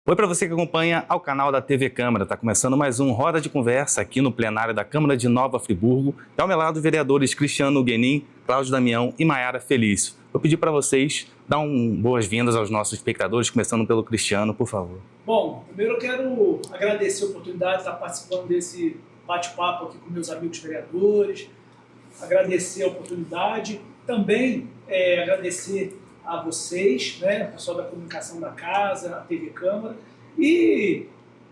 Oi para você que acompanha ao canal da TV Câmara. Está começando mais um Roda de Conversa aqui no plenário da Câmara de Nova Friburgo. E ao meu lado, os vereadores Cristiano Guenin, Cláudio Damião e Maiara Felício. Vou pedir para vocês dar boas-vindas aos nossos espectadores, começando pelo Cristiano, por favor. Bom, primeiro eu quero agradecer a oportunidade de estar participando desse bate-papo aqui com meus amigos vereadores, agradecer a oportunidade, também agradecer a vocês, né, o pessoal da comunicação da casa, a TV Câmara, e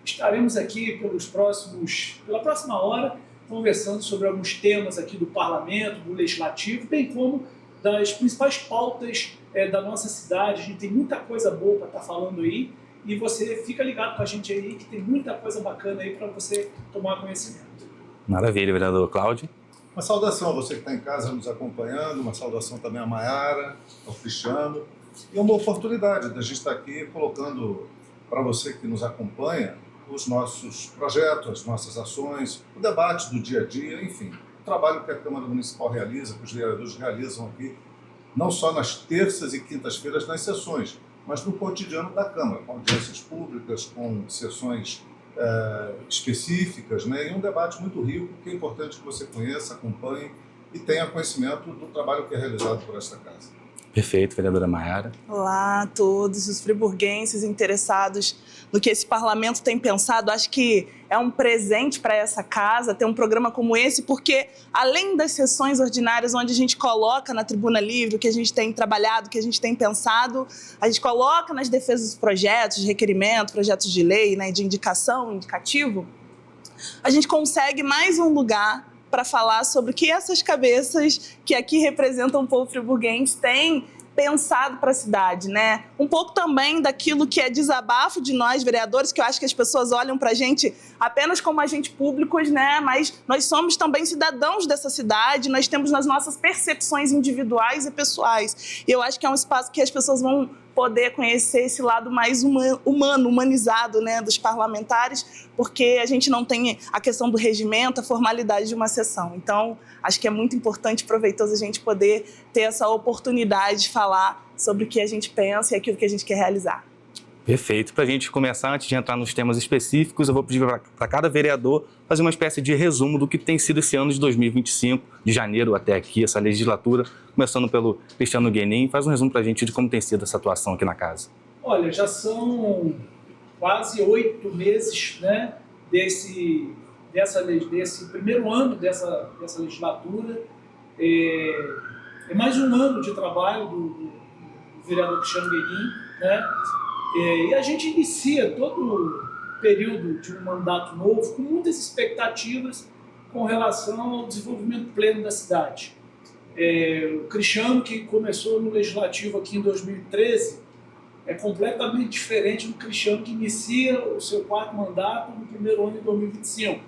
estaremos aqui pela próxima hora conversando sobre alguns temas aqui do Parlamento, do Legislativo, bem como das principais pautas da nossa cidade. A gente tem muita coisa boa para estar falando aí, e você fica ligado com a gente aí, que tem muita coisa bacana aí para você tomar conhecimento. Maravilha, vereador Cláudio. Uma saudação a você que está em casa nos acompanhando, uma saudação também à Maiara, ao Cristiano, e uma oportunidade da gente estar aqui colocando para você que nos acompanha os nossos projetos, as nossas ações, o debate do dia a dia, enfim, o trabalho que a Câmara Municipal realiza, que os vereadores realizam aqui, não só nas terças e quintas-feiras nas sessões, mas no cotidiano da Câmara, com audiências públicas, com sessões específicas, né? E um debate muito rico, que é importante que você conheça, acompanhe e tenha conhecimento do trabalho que é realizado por esta casa. Perfeito, vereadora Maiara. Olá a todos os friburguenses interessados no que esse parlamento tem pensado. Acho que é um presente para essa casa ter um programa como esse, porque além das sessões ordinárias onde a gente coloca na tribuna livre o que a gente tem trabalhado, o que a gente tem pensado, a gente coloca nas defesas dos projetos, de requerimento, projetos de lei, né, de indicação, indicativo, a gente consegue mais um lugar para falar sobre o que essas cabeças que aqui representam o povo friburguense têm pensado para a cidade, né? Um pouco também daquilo que é desabafo de nós, vereadores, que eu acho que as pessoas olham para a gente apenas como agentes públicos, né? Mas nós somos também cidadãos dessa cidade, nós temos as nossas percepções individuais e pessoais. E eu acho que é um espaço que as pessoas vão poder conhecer esse lado mais humano, humanizado, né, dos parlamentares, porque a gente não tem a questão do regimento, a formalidade de uma sessão. Então, acho que é muito importante e proveitoso a gente poder ter essa oportunidade de falar sobre o que a gente pensa e aquilo que a gente quer realizar. Perfeito. Para a gente começar, antes de entrar nos temas específicos, eu vou pedir para cada vereador fazer uma espécie de resumo do que tem sido esse ano de 2025, de janeiro até aqui, essa legislatura, começando pelo Cristiano Guenin. Faz um resumo para a gente de como tem sido essa atuação aqui na casa. Olha, já são quase 8 meses, né, desse primeiro ano dessa legislatura. É mais um ano de trabalho do vereador Cristiano Guenin, né? E a gente inicia todo o período de um mandato novo com muitas expectativas com relação ao desenvolvimento pleno da cidade. O Cristiano, que começou no Legislativo aqui em 2013, é completamente diferente do Cristiano que inicia o seu quarto mandato no primeiro ano de 2025.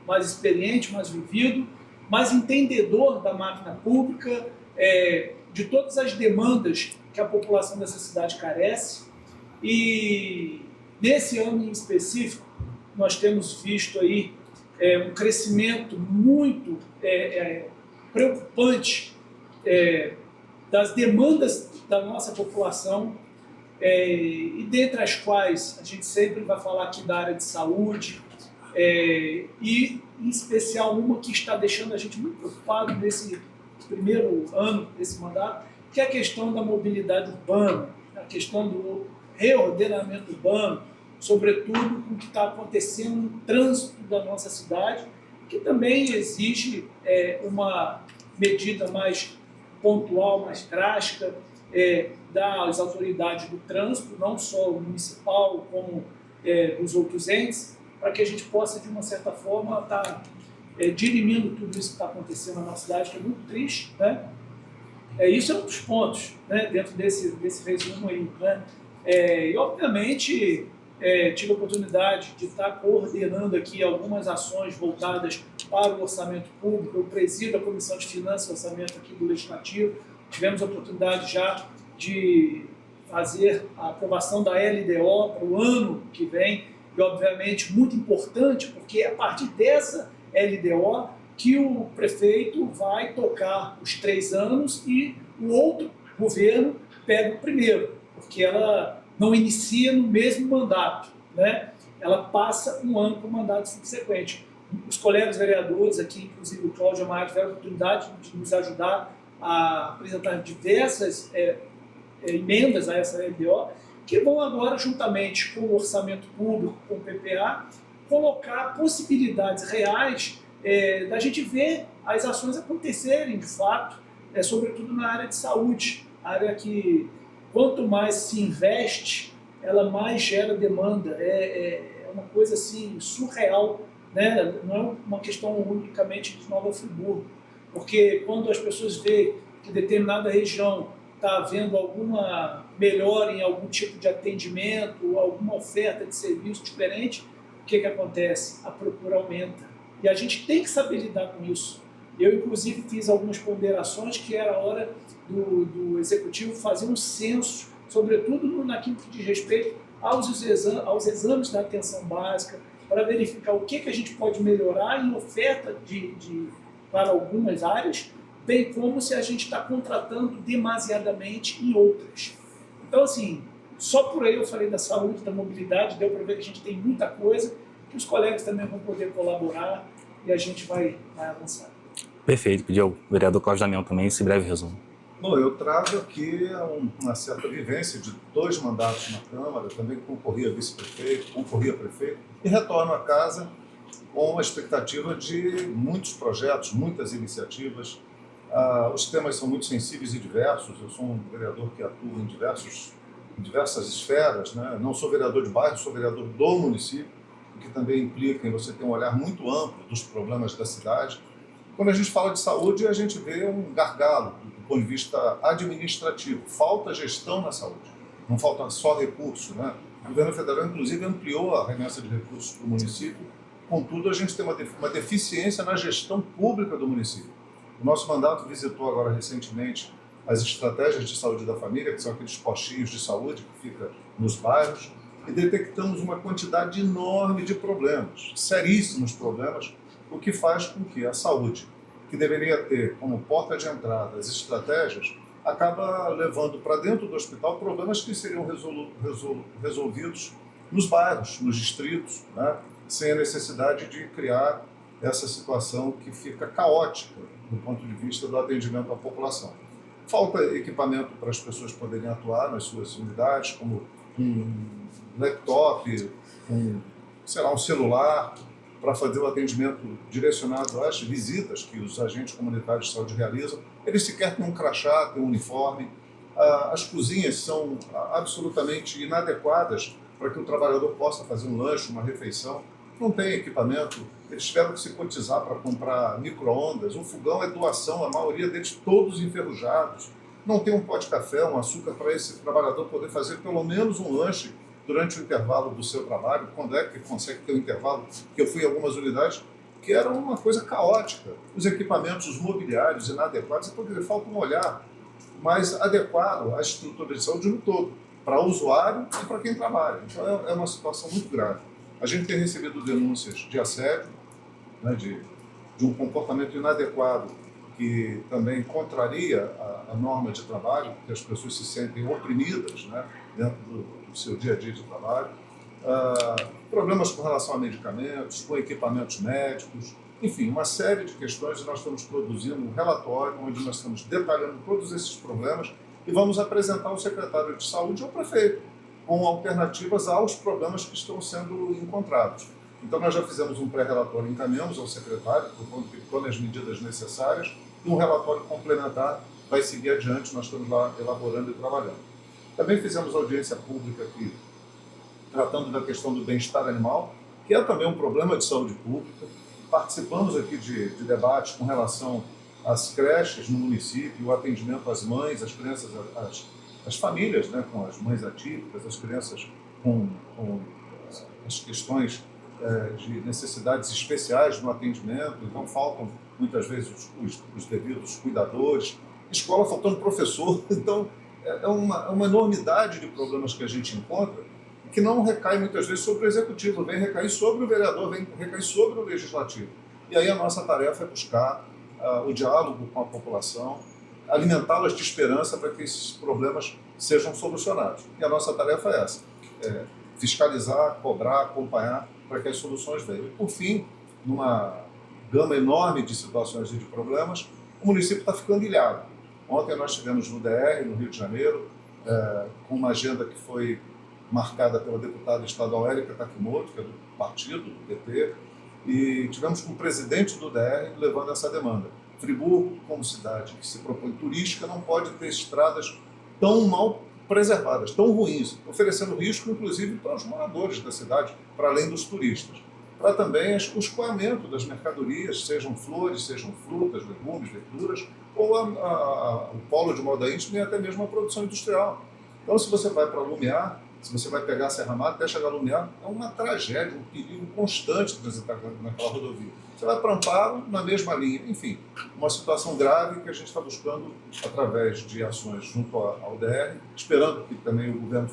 Mais experiente, mais vivido, mais entendedor da máquina pública, de todas as demandas que a população dessa cidade carece. E nesse ano em específico, nós temos visto aí um crescimento muito preocupante das demandas da nossa população, e dentre as quais a gente sempre vai falar aqui da área de saúde, e em especial uma que está deixando a gente muito preocupado nesse primeiro ano desse mandato, que é a questão da mobilidade urbana, a questão do reordenamento urbano, sobretudo com o que está acontecendo no trânsito da nossa cidade, que também exige uma medida mais pontual, mais drástica das autoridades do trânsito, não só o municipal, como dos outros entes, para que a gente possa, de uma certa forma, estar dirimindo tudo isso que está acontecendo na nossa cidade, que é muito triste, né? Isso é um dos pontos, né, dentro desse resumo aí, né? E, obviamente, tive a oportunidade de estar coordenando aqui algumas ações voltadas para o orçamento público. Eu presido a Comissão de Finanças e Orçamento aqui do Legislativo. Tivemos a oportunidade já de fazer a aprovação da LDO para o ano que vem, e, obviamente, muito importante, porque é a partir dessa LDO que o prefeito vai tocar os 3 anos e o outro governo pega o primeiro, porque ela não inicia no mesmo mandato, né? Ela passa um ano para o mandato subsequente. Os colegas vereadores aqui, inclusive o Cláudio Maia, tiveram a oportunidade de nos ajudar a apresentar diversas emendas a essa LDO, que vão agora, juntamente com o orçamento público, com o PPA, colocar possibilidades reais da gente ver as ações acontecerem de fato, sobretudo na área de saúde, área que quanto mais se investe, ela mais gera demanda. É uma coisa assim surreal, né? Não é uma questão unicamente de Nova Friburgo, porque quando as pessoas veem que determinada região está havendo alguma melhora em algum tipo de atendimento, alguma oferta de serviço diferente, o que acontece? A procura aumenta. E a gente tem que saber lidar com isso. Eu, inclusive, fiz algumas ponderações que era hora do Executivo fazer um censo, sobretudo naquilo que diz respeito aos exames da atenção básica, para verificar o que a gente pode melhorar em oferta para algumas áreas, bem como se a gente está contratando demasiadamente em outras. Então, assim, só por aí eu falei da saúde, da mobilidade, deu para ver que a gente tem muita coisa, que os colegas também vão poder colaborar e a gente vai avançar. Perfeito, pedi ao vereador Cláudio Damião também esse breve resumo. Bom, eu trago aqui uma certa vivência de 2 mandatos na Câmara, também concorria a vice-prefeito, concorria a prefeito, e retorno a casa com a expectativa de muitos projetos, muitas iniciativas. Os temas são muito sensíveis e diversos. Eu sou um vereador que atua em diversas esferas, né? Não sou vereador de bairro, sou vereador do município, o que também implica em você ter um olhar muito amplo dos problemas da cidade. Quando a gente fala de saúde, a gente vê um gargalo do ponto de vista administrativo. Falta gestão na saúde, não falta só recurso, né? O governo federal, inclusive, ampliou a remessa de recursos para o município. Contudo, a gente tem uma deficiência na gestão pública do município. O nosso mandato visitou agora recentemente as estratégias de saúde da família, que são aqueles postinhos de saúde que ficam nos bairros, e detectamos uma quantidade enorme de problemas, seríssimos problemas, o que faz com que a saúde, que deveria ter como porta de entrada as estratégias, acaba levando para dentro do hospital problemas que seriam resolvidos nos bairros, nos distritos, né? Sem a necessidade de criar essa situação que fica caótica do ponto de vista do atendimento à população. Falta equipamento para as pessoas poderem atuar nas suas unidades, como um laptop, um celular, para fazer o atendimento direcionado às visitas que os agentes comunitários de saúde realizam. Eles sequer têm um crachá, têm um uniforme. As cozinhas são absolutamente inadequadas para que o trabalhador possa fazer um lanche, uma refeição. Não tem equipamento, eles tiveram que se cotizar para comprar micro-ondas. O fogão é doação, a maioria deles todos enferrujados. Não tem um pó de café, um açúcar para esse trabalhador poder fazer pelo menos um lanche durante o intervalo do seu trabalho. Quando é que consegue ter um intervalo? Que eu fui em algumas unidades que era uma coisa caótica. Os equipamentos, os mobiliários inadequados, porque falta um olhar mais adequado à estrutura de saúde no todo, para o usuário e para quem trabalha. Então é uma situação muito grave. A gente tem recebido denúncias de assédio, né, de um comportamento inadequado que também contraria a norma de trabalho, porque as pessoas se sentem oprimidas, né, dentro do seu dia a dia de trabalho. Problemas com relação a medicamentos, com equipamentos médicos, enfim, uma série de questões, e nós estamos produzindo um relatório onde nós estamos detalhando todos esses problemas e vamos apresentar ao secretário de saúde e ao prefeito com alternativas aos problemas que estão sendo encontrados. Então, nós já fizemos um pré-relatório, encaminhamos ao secretário, propondo as medidas necessárias, e um relatório complementar vai seguir adiante, nós estamos lá elaborando e trabalhando. Também fizemos audiência pública aqui, tratando da questão do bem-estar animal, que é também um problema de saúde pública. Participamos aqui de debates com relação às creches no município, o atendimento às mães, às crianças, às famílias, né, com as mães atípicas, as crianças com as questões de necessidades especiais no atendimento. Então faltam muitas vezes os devidos cuidadores, escola faltando professor. Então é uma enormidade de problemas que a gente encontra que não recai muitas vezes sobre o executivo, vem recair sobre o vereador, vem recair sobre o legislativo. E aí a nossa tarefa é buscar o diálogo com a população, alimentá-las de esperança para que esses problemas sejam solucionados. E a nossa tarefa é essa, fiscalizar, cobrar, acompanhar para que as soluções venham. E, por fim, numa gama enorme de situações e de problemas, o município está ficando ilhado. Ontem nós estivemos no DR, no Rio de Janeiro, com uma agenda que foi marcada pela deputada estadual Érica Takimoto, que é do partido, do PT, e tivemos com o presidente do DR levando essa demanda. Friburgo, como cidade que se propõe turística, não pode ter estradas tão mal preservadas, tão ruins, oferecendo risco, inclusive, para os moradores da cidade, para além dos turistas. Para também o escoamento das mercadorias, sejam flores, sejam frutas, legumes, verduras, ou o polo de moda íntima e até mesmo a produção industrial. Então, se você vai para Lumiar, se você vai pegar a Serra Mata até chegar a Lumiar, é uma tragédia, um perigo constante de transitar naquela rodovia. Você vai para Amparo, na mesma linha. Enfim, uma situação grave que a gente está buscando através de ações junto ao DR, esperando que também o governo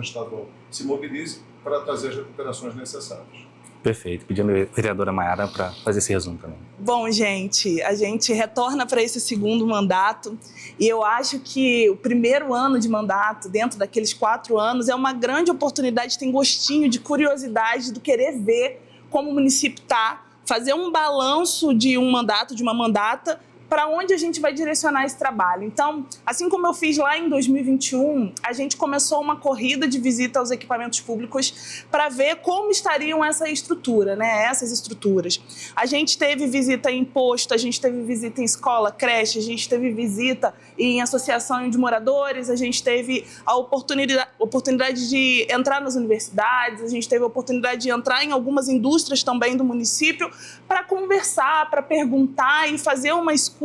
estadual se mobilize para trazer as recuperações necessárias. Perfeito. Pedindo a vereadora Maiara para fazer esse resumo também. Bom, gente, a gente retorna para esse segundo mandato e eu acho que o primeiro ano de mandato, dentro daqueles 4 anos, é uma grande oportunidade, tem gostinho de curiosidade, do querer ver como o município está, fazer um balanço de um mandato, de uma mandata, para onde a gente vai direcionar esse trabalho. Então, assim como eu fiz lá em 2021, a gente começou uma corrida de visita aos equipamentos públicos para ver como estariam essa estrutura, né? Essas estruturas. A gente teve visita em posto, a gente teve visita em escola, creche, a gente teve visita em associação de moradores, a gente teve a oportunidade de entrar nas universidades, a gente teve a oportunidade de entrar em algumas indústrias também do município para conversar, para perguntar e fazer uma escuta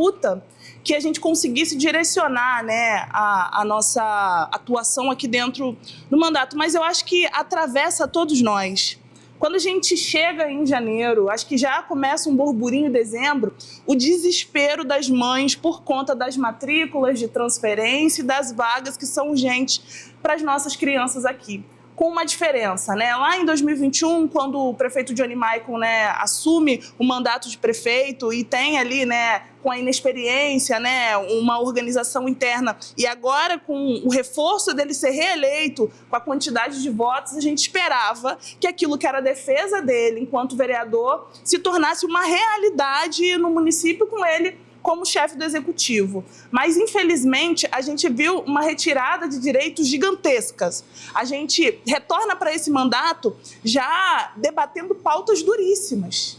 que a gente conseguisse direcionar, né, a nossa atuação aqui dentro do mandato. Mas eu acho que atravessa todos nós. Quando a gente chega em janeiro, acho que já começa um burburinho em dezembro, o desespero das mães por conta das matrículas de transferência e das vagas que são urgentes para as nossas crianças aqui. Com uma diferença, né? Lá em 2021, quando o prefeito Johnny Maicon, né, assume o mandato de prefeito e tem ali, né, com a inexperiência, né, uma organização interna, e agora com o reforço dele ser reeleito, com a quantidade de votos, a gente esperava que aquilo que era a defesa dele enquanto vereador se tornasse uma realidade no município com ele como chefe do executivo. Mas, infelizmente, a gente viu uma retirada de direitos gigantescas. A gente retorna para esse mandato já debatendo pautas duríssimas.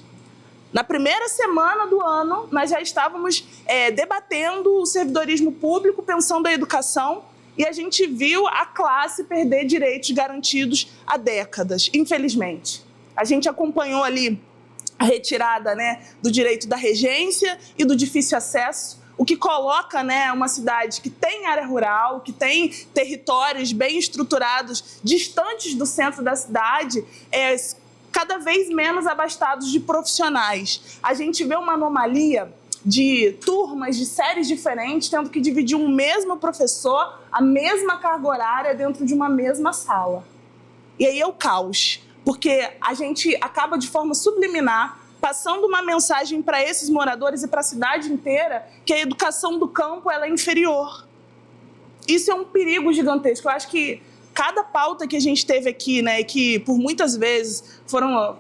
Na primeira semana do ano, nós já estávamos debatendo o servidorismo público, pensando a educação, e a gente viu a classe perder direitos garantidos há décadas, infelizmente. A gente acompanhou ali a retirada, né, do direito da regência e do difícil acesso, o que coloca, né, uma cidade que tem área rural, que tem territórios bem estruturados, distantes do centro da cidade, cada vez menos abastados de profissionais. A gente vê uma anomalia de turmas de séries diferentes, tendo que dividir um mesmo professor, a mesma carga horária dentro de uma mesma sala. E aí é o caos. Porque a gente acaba de forma subliminar, passando uma mensagem para esses moradores e para a cidade inteira que a educação do campo ela é inferior. Isso é um perigo gigantesco. Eu acho que cada pauta que a gente teve aqui, né, e que por muitas vezes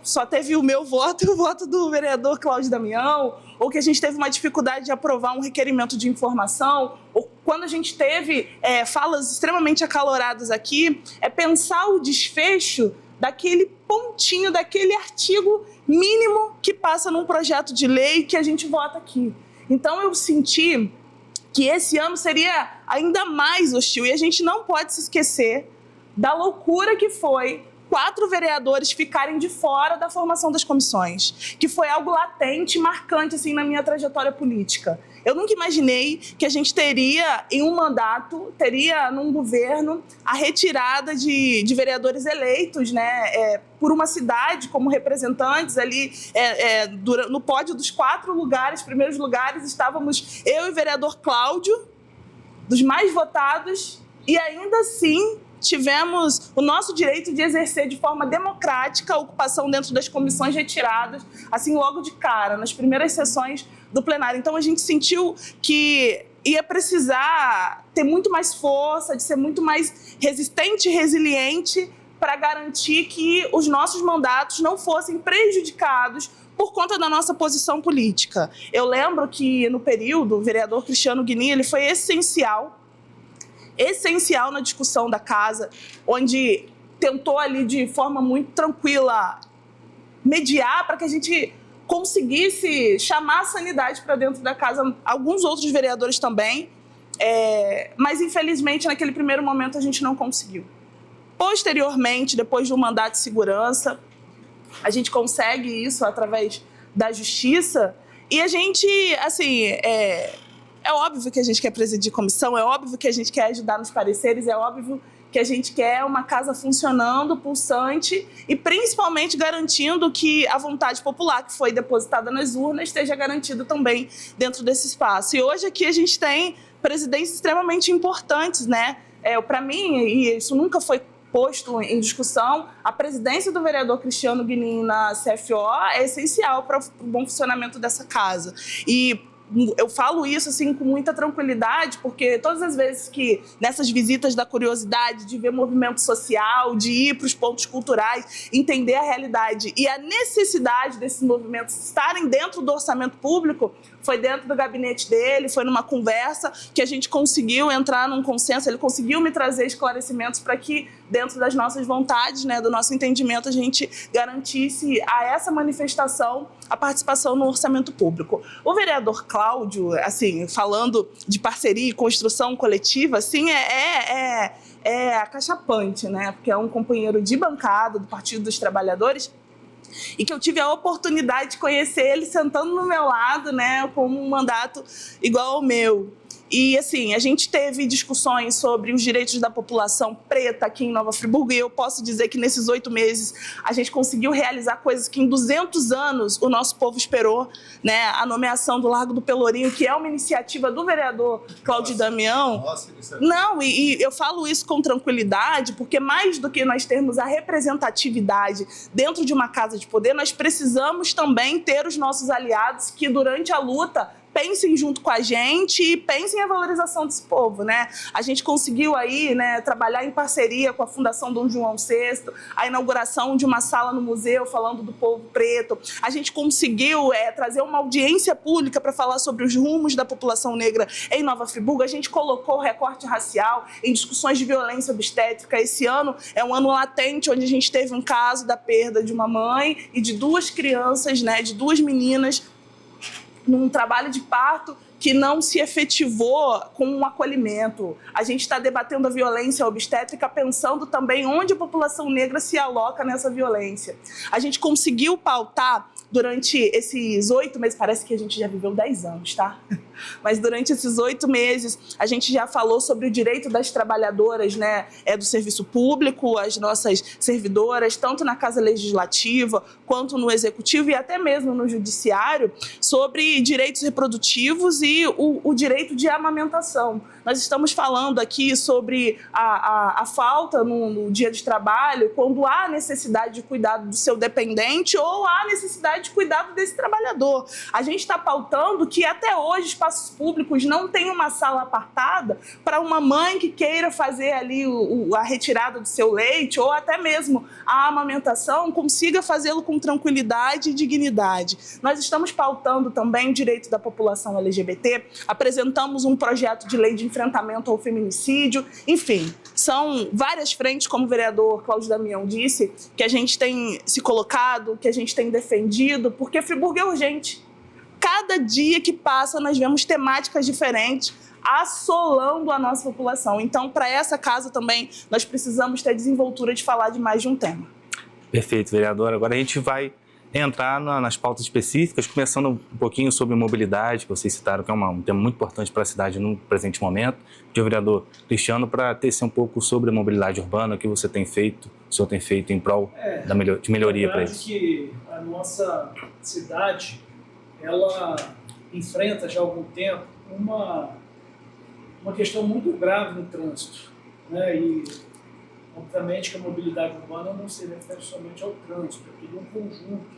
só teve o meu voto e o voto do vereador Cláudio Damião, ou que a gente teve uma dificuldade de aprovar um requerimento de informação, ou quando a gente teve falas extremamente acaloradas aqui, é pensar o desfecho daquele pontinho, daquele artigo mínimo que passa num projeto de lei que a gente vota aqui. Então eu senti que esse ano seria ainda mais hostil e a gente não pode se esquecer da loucura que foi 4 vereadores ficarem de fora da formação das comissões, que foi algo latente, marcante assim, na minha trajetória política. Eu nunca imaginei que a gente teria, em um mandato, teria num governo, a retirada de vereadores eleitos, né, por uma cidade como representantes ali, no pódio dos 4 primeiros lugares, estávamos eu e o vereador Cláudio, dos mais votados, e ainda assim tivemos o nosso direito de exercer de forma democrática a ocupação dentro das comissões retiradas, assim, logo de cara, nas primeiras sessões do plenário. Então, a gente sentiu que ia precisar ter muito mais força, de ser muito mais resistente e resiliente para garantir que os nossos mandatos não fossem prejudicados por conta da nossa posição política. Eu lembro que, no período, o vereador Cristiano Guinin, ele foi essencial na discussão da casa, onde tentou ali de forma muito tranquila mediar para que a gente conseguisse chamar a sanidade para dentro da casa, alguns outros vereadores também, mas infelizmente naquele primeiro momento a gente não conseguiu. Posteriormente, depois de um mandato de segurança, a gente consegue isso através da justiça e a gente, assim, é óbvio que a gente quer presidir comissão, é óbvio que a gente quer ajudar nos pareceres, é óbvio que a gente quer uma casa funcionando, pulsante e principalmente garantindo que a vontade popular que foi depositada nas urnas esteja garantida também dentro desse espaço. E hoje aqui a gente tem presidências extremamente importantes, né? Para mim, e isso nunca foi posto em discussão, a presidência do vereador Cristiano Guinin na CFO é essencial para o bom funcionamento dessa casa. E eu falo isso assim com muita tranquilidade, porque todas as vezes que nessas visitas da curiosidade, de ver movimento social, de ir para os pontos culturais, entender a realidade e a necessidade desses movimentos estarem dentro do orçamento público, foi dentro do gabinete dele, foi numa conversa que a gente conseguiu entrar num consenso, ele conseguiu me trazer esclarecimentos para que, dentro das nossas vontades, né, do nosso entendimento, a gente garantisse a essa manifestação a participação no orçamento público. O vereador Cláudio, assim, falando de parceria e construção coletiva, assim, é acachapante, né, porque é um companheiro de bancada do Partido dos Trabalhadores, e que eu tive a oportunidade de conhecer ele sentando no meu lado, né, com um mandato igual ao meu. E, assim, a gente teve discussões sobre os direitos da população preta aqui em Nova Friburgo e eu posso dizer que nesses 8 meses a gente conseguiu realizar coisas que em 200 anos o nosso povo esperou, né? A nomeação do Largo do Pelourinho, que é uma iniciativa do vereador Cláudio Damião. Nossa, iniciativa. Não, e eu falo isso com tranquilidade, porque mais do que nós termos a representatividade dentro de uma casa de poder, nós precisamos também ter os nossos aliados que, durante a luta, pensem junto com a gente e pensem a valorização desse povo, né? A gente conseguiu aí, né, trabalhar em parceria com a Fundação Dom João VI, a inauguração de uma sala no museu falando do povo preto. A gente conseguiu trazer uma audiência pública para falar sobre os rumos da população negra em Nova Friburgo. A gente colocou o recorte racial em discussões de violência obstétrica. Esse ano é um ano latente, onde a gente teve um caso da perda de uma mãe e de 2 crianças, né, de 2 meninas, num trabalho de parto que não se efetivou com um acolhimento. A gente está debatendo a violência obstétrica pensando também onde a população negra se aloca nessa violência. A gente conseguiu pautar durante esses 8 meses, parece que a gente já viveu 10 anos, tá? Mas durante esses 8 meses, a gente já falou sobre o direito das trabalhadoras, né, do serviço público, as nossas servidoras, tanto na Casa Legislativa, quanto no Executivo e até mesmo no Judiciário, sobre direitos reprodutivos e o direito de amamentação. Nós estamos falando aqui sobre a falta no dia de trabalho, quando há necessidade de cuidado do seu dependente ou há necessidade de cuidado desse trabalhador. A gente está pautando que até hoje espaços públicos não têm uma sala apartada para uma mãe que queira fazer ali a retirada do seu leite ou até mesmo a amamentação, consiga fazê-lo com tranquilidade e dignidade. Nós estamos pautando também o direito da população LGBT, apresentamos um projeto de lei de enfrentamento ao feminicídio, enfim, são várias frentes, como o vereador Cláudio Damião disse, que a gente tem se colocado, que a gente tem defendido, porque Friburgo é urgente. Cada dia que passa, nós vemos temáticas diferentes assolando a nossa população. Então, para essa casa também, nós precisamos ter desenvoltura de falar de mais de um tema. Perfeito, vereador. Agora a gente vai entrar nas pautas específicas, começando um pouquinho sobre mobilidade, que vocês citaram, que é um tema muito importante para a cidade no presente momento. O vereador Cristiano, para tecer um pouco sobre a mobilidade urbana, o que você tem feito, o senhor tem feito em prol de melhoria para isso. Que a nossa cidade, ela enfrenta já há algum tempo uma questão muito grave no trânsito, né? E obviamente que a mobilidade urbana não se refere somente ao trânsito, é tudo um conjunto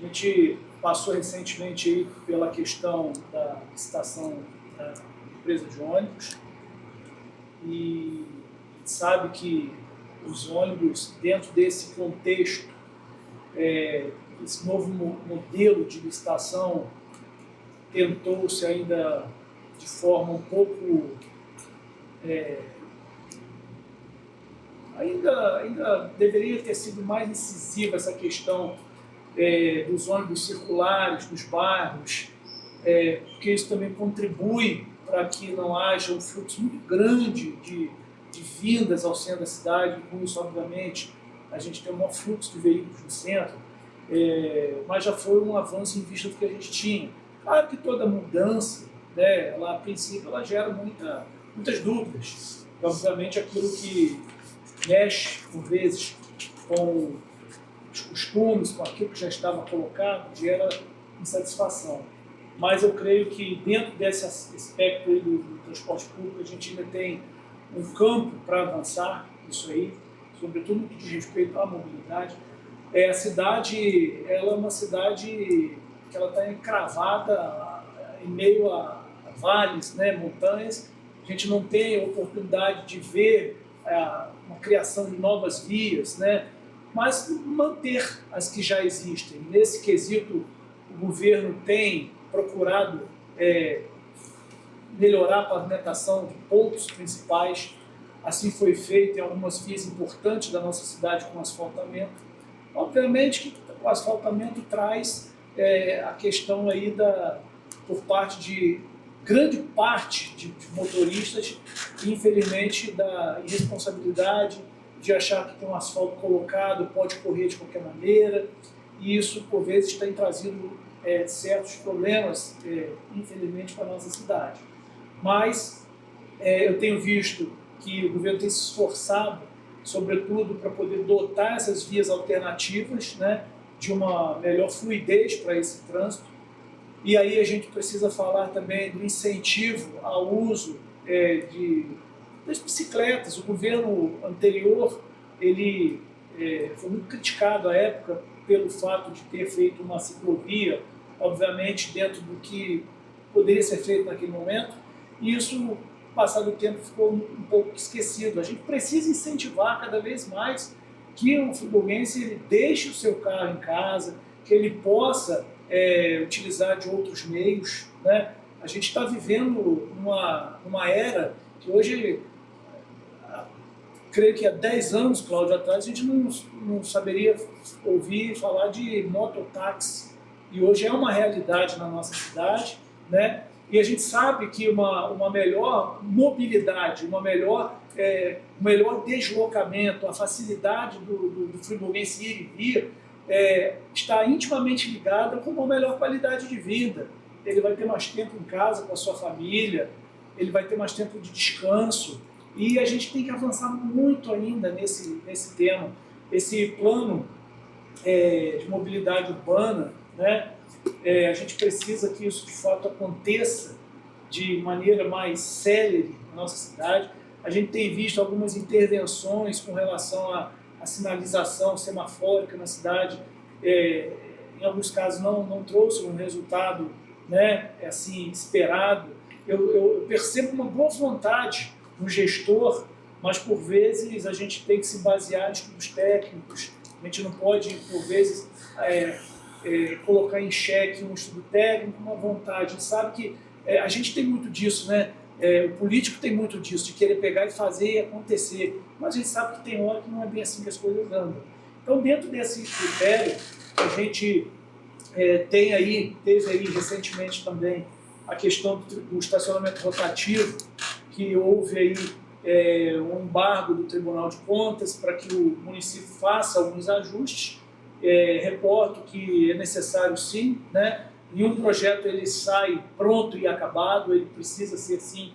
A gente passou recentemente aí pela questão da licitação da empresa de ônibus e a gente sabe que os ônibus, dentro desse contexto, esse novo modelo de licitação tentou-se ainda de forma um pouco... Ainda deveria ter sido mais incisiva essa questão dos ônibus circulares nos bairros, porque isso também contribui para que não haja um fluxo muito grande de vindas ao centro da cidade. Com isso, obviamente, a gente tem um maior fluxo de veículos no centro, mas já foi um avanço em vista do que a gente tinha. Claro que toda mudança, né, ela, a princípio, ela gera muitas dúvidas. Obviamente, aquilo que mexe, por vezes, com os costumes, com aquilo que já estava colocado, gera insatisfação. Mas eu creio que dentro desse aspecto aí do transporte público, a gente ainda tem um campo para avançar isso aí, sobretudo no que diz respeito à mobilidade. A cidade, ela é uma cidade que ela está encravada em meio a vales, né, montanhas. A gente não tem a oportunidade de ver uma criação de novas vias, né, mas manter as que já existem. Nesse quesito, o governo tem procurado melhorar a pavimentação de pontos principais. Assim foi feito em algumas vias importantes da nossa cidade com asfaltamento. Obviamente que o asfaltamento traz a questão aí por parte de grande parte de motoristas, infelizmente, da irresponsabilidade de achar que tem um asfalto colocado, pode correr de qualquer maneira, e isso, por vezes, tem trazido certos problemas, infelizmente, para a nossa cidade. Mas eu tenho visto que o governo tem se esforçado, sobretudo, para poder dotar essas vias alternativas, né, de uma melhor fluidez para esse trânsito. E aí a gente precisa falar também do incentivo ao uso das bicicletas. O governo anterior, ele foi muito criticado à época pelo fato de ter feito uma ciclovia, obviamente dentro do que poderia ser feito naquele momento, e isso, passado o tempo, ficou um pouco esquecido. A gente precisa incentivar cada vez mais que o friburguense ele deixe o seu carro em casa, que ele possa utilizar de outros meios, né? A gente está vivendo uma era que hoje, creio que há 10 anos, Cláudio, atrás, a gente não saberia ouvir falar de mototáxi. E hoje é uma realidade na nossa cidade, né? E a gente sabe que uma melhor mobilidade, um melhor deslocamento, a facilidade do friburguense ir e vir, está intimamente ligada com uma melhor qualidade de vida. Ele vai ter mais tempo em casa com a sua família, ele vai ter mais tempo de descanso, e a gente tem que avançar muito ainda nesse tema. Esse plano de mobilidade urbana, né, a gente precisa que isso de fato aconteça de maneira mais célere na nossa cidade. A gente tem visto algumas intervenções com relação à sinalização semafórica na cidade, em alguns casos não trouxe um resultado, né, assim, esperado. Eu percebo uma boa vontade no gestor, mas por vezes a gente tem que se basear em estudos técnicos. A gente não pode, por vezes, colocar em xeque um estudo técnico, uma vontade. A gente sabe que a gente tem muito disso, né? O político tem muito disso, de querer pegar e fazer e acontecer. Mas a gente sabe que tem hora que não é bem assim que as coisas andam. Então, dentro desse critério, a gente teve aí recentemente também a questão do estacionamento rotativo, que houve aí um embargo do Tribunal de Contas para que o município faça alguns ajustes. Reporto que é necessário sim, né? Nenhum projeto ele sai pronto e acabado, ele precisa ser sim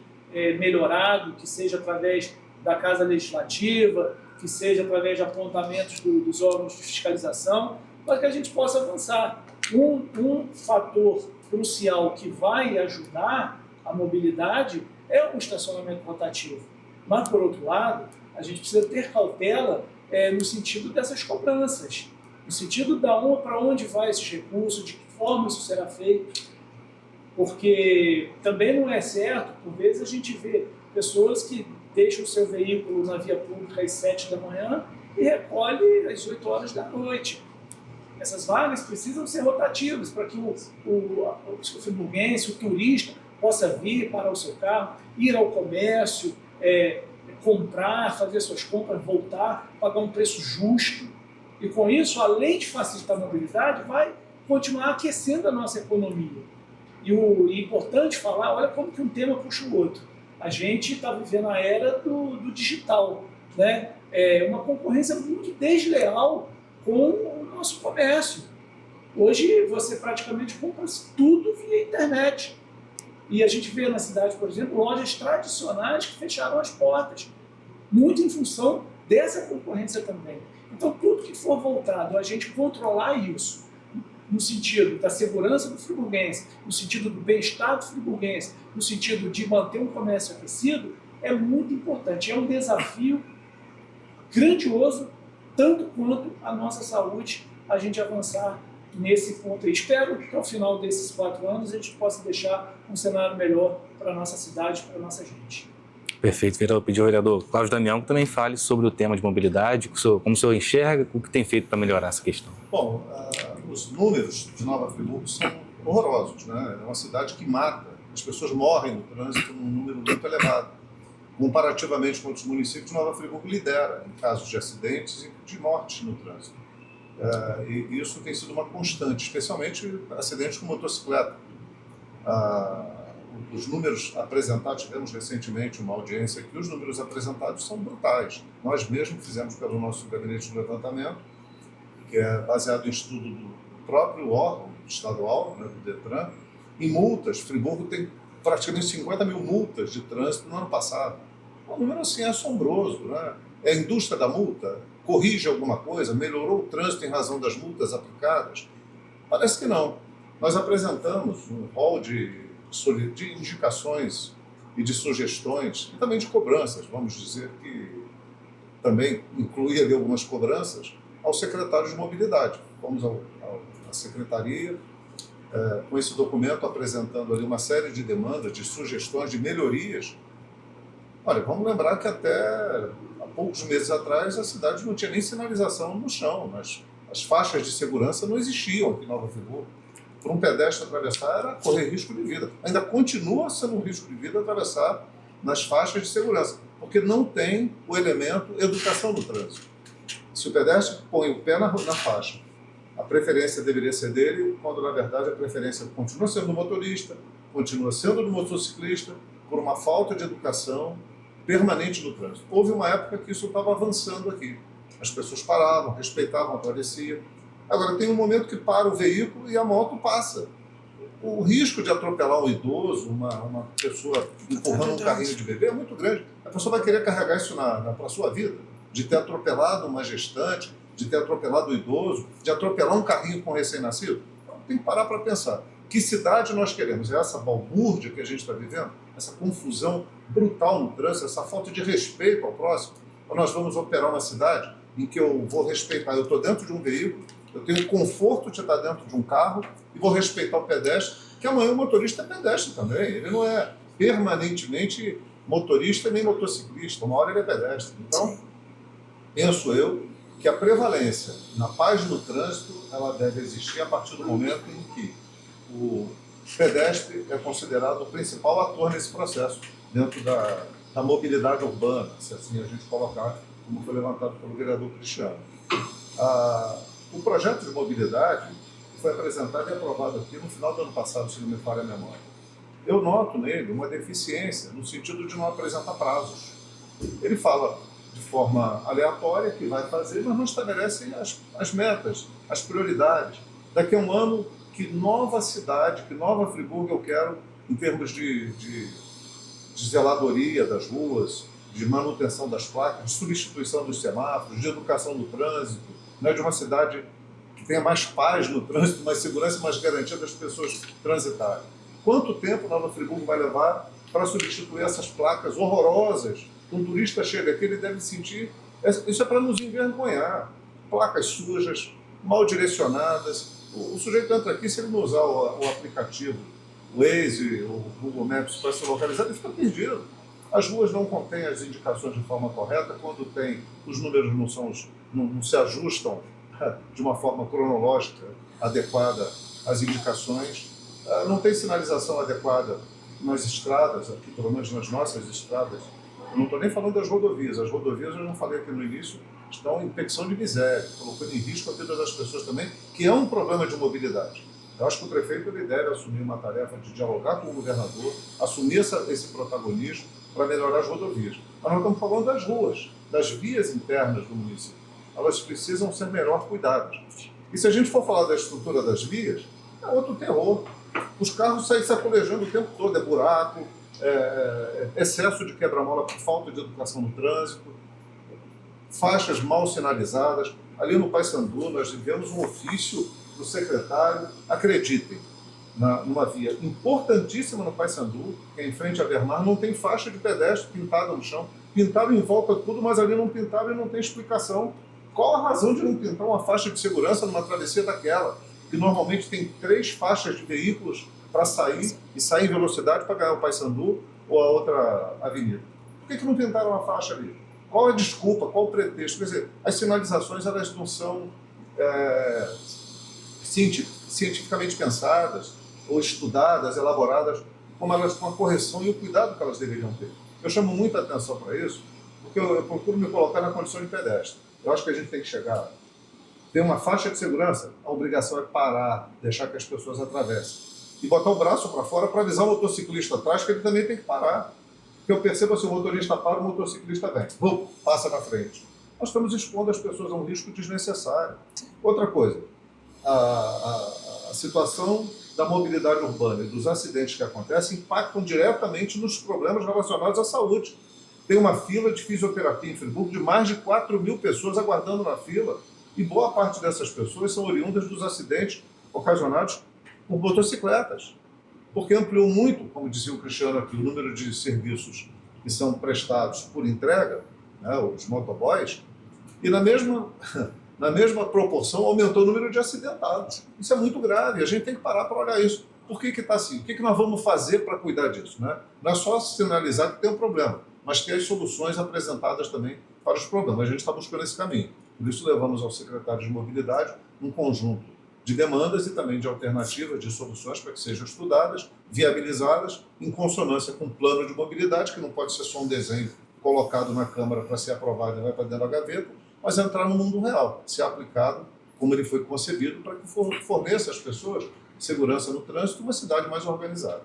melhorado, que seja através da Casa Legislativa, que seja através de apontamentos dos órgãos de fiscalização, para que a gente possa avançar. Um fator crucial que vai ajudar a mobilidade é o estacionamento rotativo. Mas, por outro lado, a gente precisa ter cautela no sentido dessas cobranças. no sentido para onde vai esse recurso, de que forma isso será feito, porque também não é certo, por vezes a gente vê pessoas que deixam o seu veículo na via pública às 7 da manhã e recolhe às 8 horas da noite. Essas vagas precisam ser rotativas para que o friburguense, o turista, possa vir para o seu carro, ir ao comércio, comprar, fazer suas compras, voltar, pagar um preço justo. E com isso, além de facilitar a mobilidade, vai continuar aquecendo a nossa economia. E é importante falar, olha como que um tema puxa o outro. A gente está vivendo a era do digital, né? É uma concorrência muito desleal com o nosso comércio. Hoje você praticamente compra tudo via internet. E a gente vê na cidade, por exemplo, lojas tradicionais que fecharam as portas, muito em função dessa concorrência também. Então, tudo que for voltado a gente controlar isso, no sentido da segurança do friburguense, no sentido do bem-estar do friburguense, no sentido de manter um comércio aquecido, é muito importante. É um desafio grandioso, tanto quanto a nossa saúde, a gente avançar nesse ponto aí. Espero que ao final desses 4 anos a gente possa deixar um cenário melhor para a nossa cidade, para a nossa gente. Perfeito, vereador. Pedi ao vereador Cláudio Damião que também fale sobre o tema de mobilidade, como o senhor enxerga, o que tem feito para melhorar essa questão. Bom, os números de Nova Friburgo são horrorosos, né? É uma cidade que mata. As pessoas morrem no trânsito num número muito elevado. Comparativamente com outros municípios, Nova Friburgo lidera em casos de acidentes e de mortes no trânsito. E isso tem sido uma constante, especialmente acidentes com motocicleta. Os números apresentados, tivemos recentemente uma audiência aqui, os números apresentados são brutais. Nós mesmos fizemos pelo nosso gabinete de levantamento, que é baseado em estudo do próprio órgão estadual, né, do Detran, em multas. Friburgo tem praticamente 50 mil multas de trânsito no ano passado. Um número assim é assombroso, né? É a indústria da multa? Corrige alguma coisa? Melhorou o trânsito em razão das multas aplicadas? Parece que não. Nós apresentamos um rol de indicações e de sugestões, e também de cobranças, vamos dizer que também inclui ali algumas cobranças, ao secretário de Mobilidade. Fomos à secretaria com esse documento apresentando ali uma série de demandas, de sugestões, de melhorias. Olha, vamos lembrar que até há poucos meses atrás a cidade não tinha nem sinalização no chão, mas as faixas de segurança não existiam aqui em Nova Friburgo. Para um pedestre atravessar era correr risco de vida. Ainda continua sendo um risco de vida atravessar nas faixas de segurança, porque não tem o elemento educação do trânsito. Se o pedestre põe o pé na faixa, a preferência deveria ser dele, quando na verdade a preferência continua sendo do motorista, continua sendo do motociclista, por uma falta de educação permanente no trânsito. Houve uma época que isso estava avançando aqui. As pessoas paravam, respeitavam a travessia. Agora, tem um momento que para o veículo e a moto passa. O risco de atropelar um idoso, uma pessoa empurrando um carrinho de bebê é muito grande. A pessoa vai querer carregar isso para a sua vida, de ter atropelado uma gestante, de ter atropelado o idoso, de atropelar um carrinho com recém-nascido. Então, tem que parar para pensar. Que cidade nós queremos? É essa balbúrdia que a gente está vivendo? Essa confusão brutal no trânsito, essa falta de respeito ao próximo? Ou nós vamos operar uma cidade em que eu vou respeitar, eu estou dentro de um veículo, eu tenho o conforto de estar dentro de um carro e vou respeitar o pedestre, que amanhã o motorista é pedestre também. Ele não é permanentemente motorista nem motociclista, uma hora ele é pedestre. Então, penso eu que a prevalência na paz no trânsito ela deve existir a partir do momento em que o pedestre é considerado o principal ator nesse processo, dentro da mobilidade urbana, se assim a gente colocar, como foi levantado pelo vereador Cristiano. O projeto de mobilidade foi apresentado e aprovado aqui no final do ano passado, se não me falha a memória. Eu noto nele uma deficiência no sentido de não apresentar prazos. Ele fala de forma aleatória que vai fazer, mas não estabelece as metas, as prioridades. Daqui a um ano, que nova cidade, que nova Friburgo eu quero em termos de zeladoria das ruas, de manutenção das placas, de substituição dos semáforos, de educação do trânsito, né, de uma cidade que tenha mais paz no trânsito, mais segurança, mais garantia das pessoas transitarem. Quanto tempo Nova Friburgo vai levar para substituir essas placas horrorosas? Um turista chega aqui, ele deve sentir... Isso é para nos envergonhar. Placas sujas, mal direcionadas. O sujeito entra aqui, se ele não usar o aplicativo, o Waze, o Google Maps para se localizar, ele fica perdido. As ruas não contêm as indicações de forma correta, quando tem, os números não se ajustam de uma forma cronológica adequada às indicações, não tem sinalização adequada nas estradas, aqui pelo menos nas nossas estradas. Eu não estou nem falando das rodovias. As rodovias, eu já falei aqui no início, estão em petição de miséria, colocando em risco a vida das pessoas também, que é um problema de mobilidade. Eu acho que o prefeito ele deve assumir uma tarefa de dialogar com o governador, assumir esse protagonismo para melhorar as rodovias. Mas nós estamos falando das ruas, das vias internas do município. Elas precisam ser melhor cuidadas. E se a gente for falar da estrutura das vias, é outro terror. Os carros saem sacolejando o tempo todo, é buraco, excesso de quebra-mola por falta de educação no trânsito, faixas mal sinalizadas. Ali no Paissandu nós enviamos um ofício do secretário, acreditem, numa via importantíssima no Paissandu, que é em frente a Bernard, não tem faixa de pedestre pintada no chão. Pintaram em volta tudo, mas ali não pintaram e não tem explicação. Qual a razão de não pintar uma faixa de segurança numa travessia daquela, que normalmente tem 3 faixas de veículos para sair e sair em velocidade para ganhar o Paissandu ou a outra avenida? Por que não pintaram uma faixa ali? Qual a desculpa, qual o pretexto? Quer dizer, as sinalizações elas não são cientificamente pensadas ou estudadas, elaboradas, como elas, com a correção e o cuidado que elas deveriam ter. Eu chamo muita atenção para isso, porque eu procuro me colocar na condição de pedestre. Eu acho que a gente tem que chegar, ter uma faixa de segurança, a obrigação é parar, deixar que as pessoas atravessem. E botar o braço para fora para avisar o motociclista atrás que ele também tem que parar. Porque eu percebo se o motorista para, o motociclista vem. Passa na frente. Nós estamos expondo as pessoas a um risco desnecessário. Outra coisa, a situação da mobilidade urbana e dos acidentes que acontecem impactam diretamente nos problemas relacionados à saúde. Tem uma fila de fisioterapia em Friburgo de mais de 4.000 pessoas aguardando na fila, e boa parte dessas pessoas são oriundas dos acidentes ocasionados por motocicletas, porque ampliou muito, como dizia o Cristiano aqui, o número de serviços que são prestados por entrega, né, os motoboys, e na mesma proporção aumentou o número de acidentados. Isso é muito grave, a gente tem que parar para olhar isso. Por que está assim? O que nós vamos fazer para cuidar disso? Né? Não é só sinalizar que tem um problema, mas ter as soluções apresentadas também para os problemas. A gente está buscando esse caminho. Por isso levamos ao secretário de Mobilidade um conjunto de demandas e também de alternativas, de soluções para que sejam estudadas, viabilizadas, em consonância com o plano de mobilidade, que não pode ser só um desenho colocado na Câmara para ser aprovado e vai para dentro da gaveta, mas entrar no mundo real, ser aplicado como ele foi concebido para que forneça às pessoas segurança no trânsito e uma cidade mais organizada.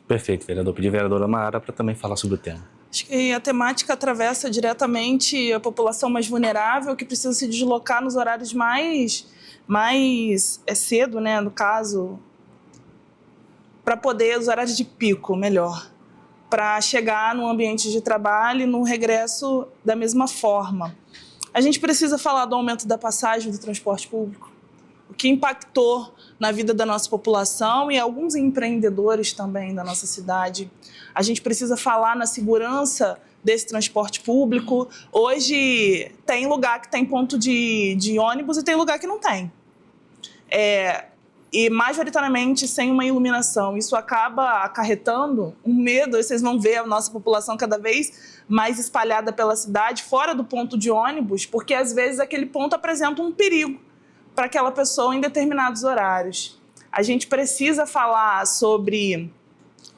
Perfeito, vereador. Pedi a vereadora Mayara para também falar sobre o tema. Acho que a temática atravessa diretamente a população mais vulnerável, que precisa se deslocar nos horários mais cedo, né, no caso, para poder, os horários de pico, melhor, para chegar no ambiente de trabalho e no regresso da mesma forma. A gente precisa falar do aumento da passagem do transporte público, o que impactou na vida da nossa população e alguns empreendedores também da nossa cidade. A gente precisa falar na segurança desse transporte público. Hoje tem lugar que tem ponto de ônibus e tem lugar que não tem. E majoritariamente sem uma iluminação. Isso acaba acarretando um medo, e vocês vão ver a nossa população cada vez mais espalhada pela cidade, fora do ponto de ônibus, porque às vezes aquele ponto apresenta um perigo para aquela pessoa em determinados horários. A gente precisa falar sobre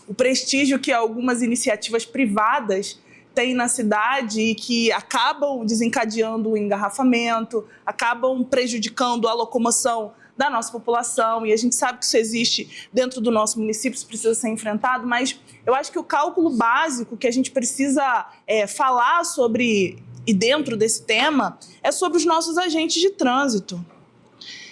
o prestígio que algumas iniciativas privadas têm na cidade e que acabam desencadeando o engarrafamento, acabam prejudicando a locomoção da nossa população, e a gente sabe que isso existe dentro do nosso município, isso precisa ser enfrentado, mas eu acho que o cálculo básico que a gente precisa falar sobre, e dentro desse tema, é sobre os nossos agentes de trânsito.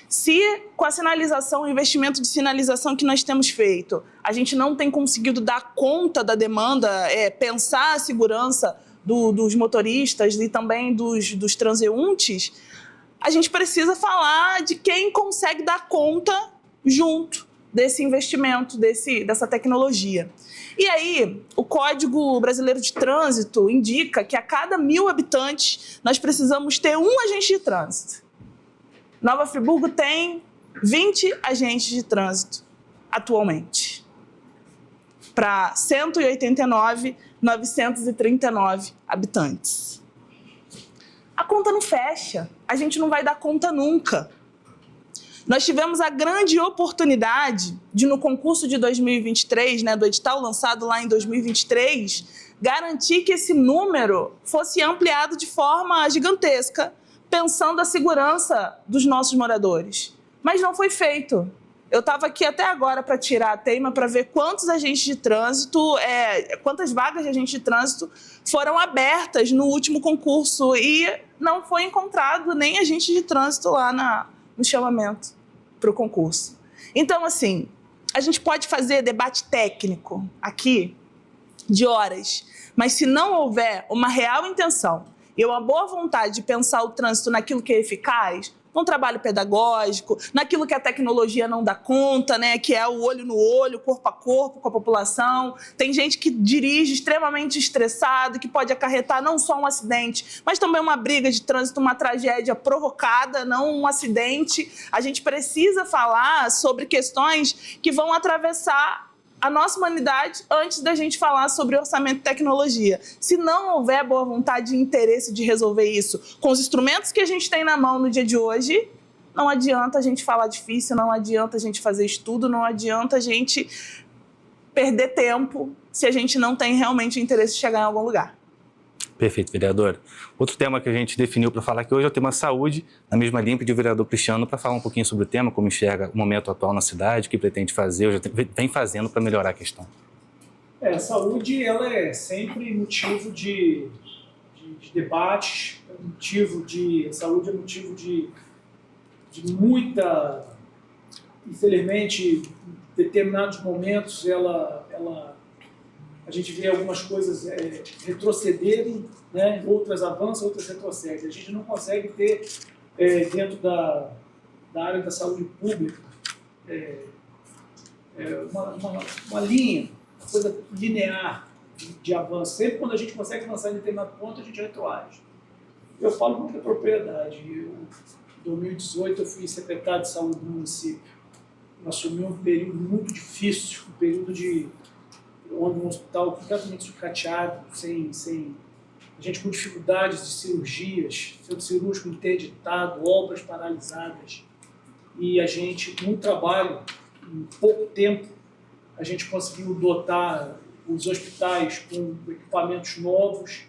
Se com a sinalização, o investimento de sinalização que nós temos feito, a gente não tem conseguido dar conta da demanda, pensar a segurança dos motoristas e também dos transeuntes, a gente precisa falar de quem consegue dar conta junto desse investimento, dessa tecnologia. E aí, o Código Brasileiro de Trânsito indica que a cada 1.000 habitantes nós precisamos ter um agente de trânsito. Nova Friburgo tem 20 agentes de trânsito atualmente, para 189.939 habitantes. A conta não fecha, a gente não vai dar conta nunca. Nós tivemos a grande oportunidade de, no concurso de 2023, do edital lançado lá em 2023, garantir que esse número fosse ampliado de forma gigantesca, pensando a segurança dos nossos moradores. Mas não foi feito. Eu estava aqui até agora para tirar a teima para ver quantos agentes de trânsito, quantas vagas de agente de trânsito foram abertas no último concurso e não foi encontrado nem agente de trânsito lá no chamamento para o concurso. Então, assim, a gente pode fazer debate técnico aqui de horas, mas se não houver uma real intenção e uma boa vontade de pensar o trânsito naquilo que é eficaz, num trabalho pedagógico, naquilo que a tecnologia não dá conta, que é o olho no olho, corpo a corpo com a população. Tem gente que dirige extremamente estressado, que pode acarretar não só um acidente, mas também uma briga de trânsito, uma tragédia provocada, não um acidente. A gente precisa falar sobre questões que vão atravessar a nossa humanidade antes da gente falar sobre orçamento e tecnologia. Se não houver boa vontade e interesse de resolver isso com os instrumentos que a gente tem na mão no dia de hoje, não adianta a gente falar difícil, não adianta a gente fazer estudo, não adianta a gente perder tempo se a gente não tem realmente interesse de chegar em algum lugar. Perfeito, vereador. Outro tema que a gente definiu para falar aqui hoje é o tema saúde, na mesma linha pediu o vereador Cristiano para falar um pouquinho sobre o tema, como enxerga o momento atual na cidade, o que pretende fazer, ou já vem fazendo para melhorar a questão. A saúde ela é sempre motivo de debates, a saúde é motivo de muita, infelizmente, em determinados momentos a gente vê algumas coisas retrocederem, outras avançam, outras retrocedem. A gente não consegue ter, dentro da área da saúde pública, uma linha, uma coisa linear de avanço. Sempre quando a gente consegue avançar em determinado ponto, a gente retroage. Eu falo com muita propriedade. Em 2018, eu fui secretário de saúde do município. Eu assumi um período muito difícil, um período onde um hospital completamente sucateado, a gente com dificuldades de cirurgias, centro cirúrgico interditado, obras paralisadas. E a gente, com um trabalho, em pouco tempo, a gente conseguiu dotar os hospitais com equipamentos novos.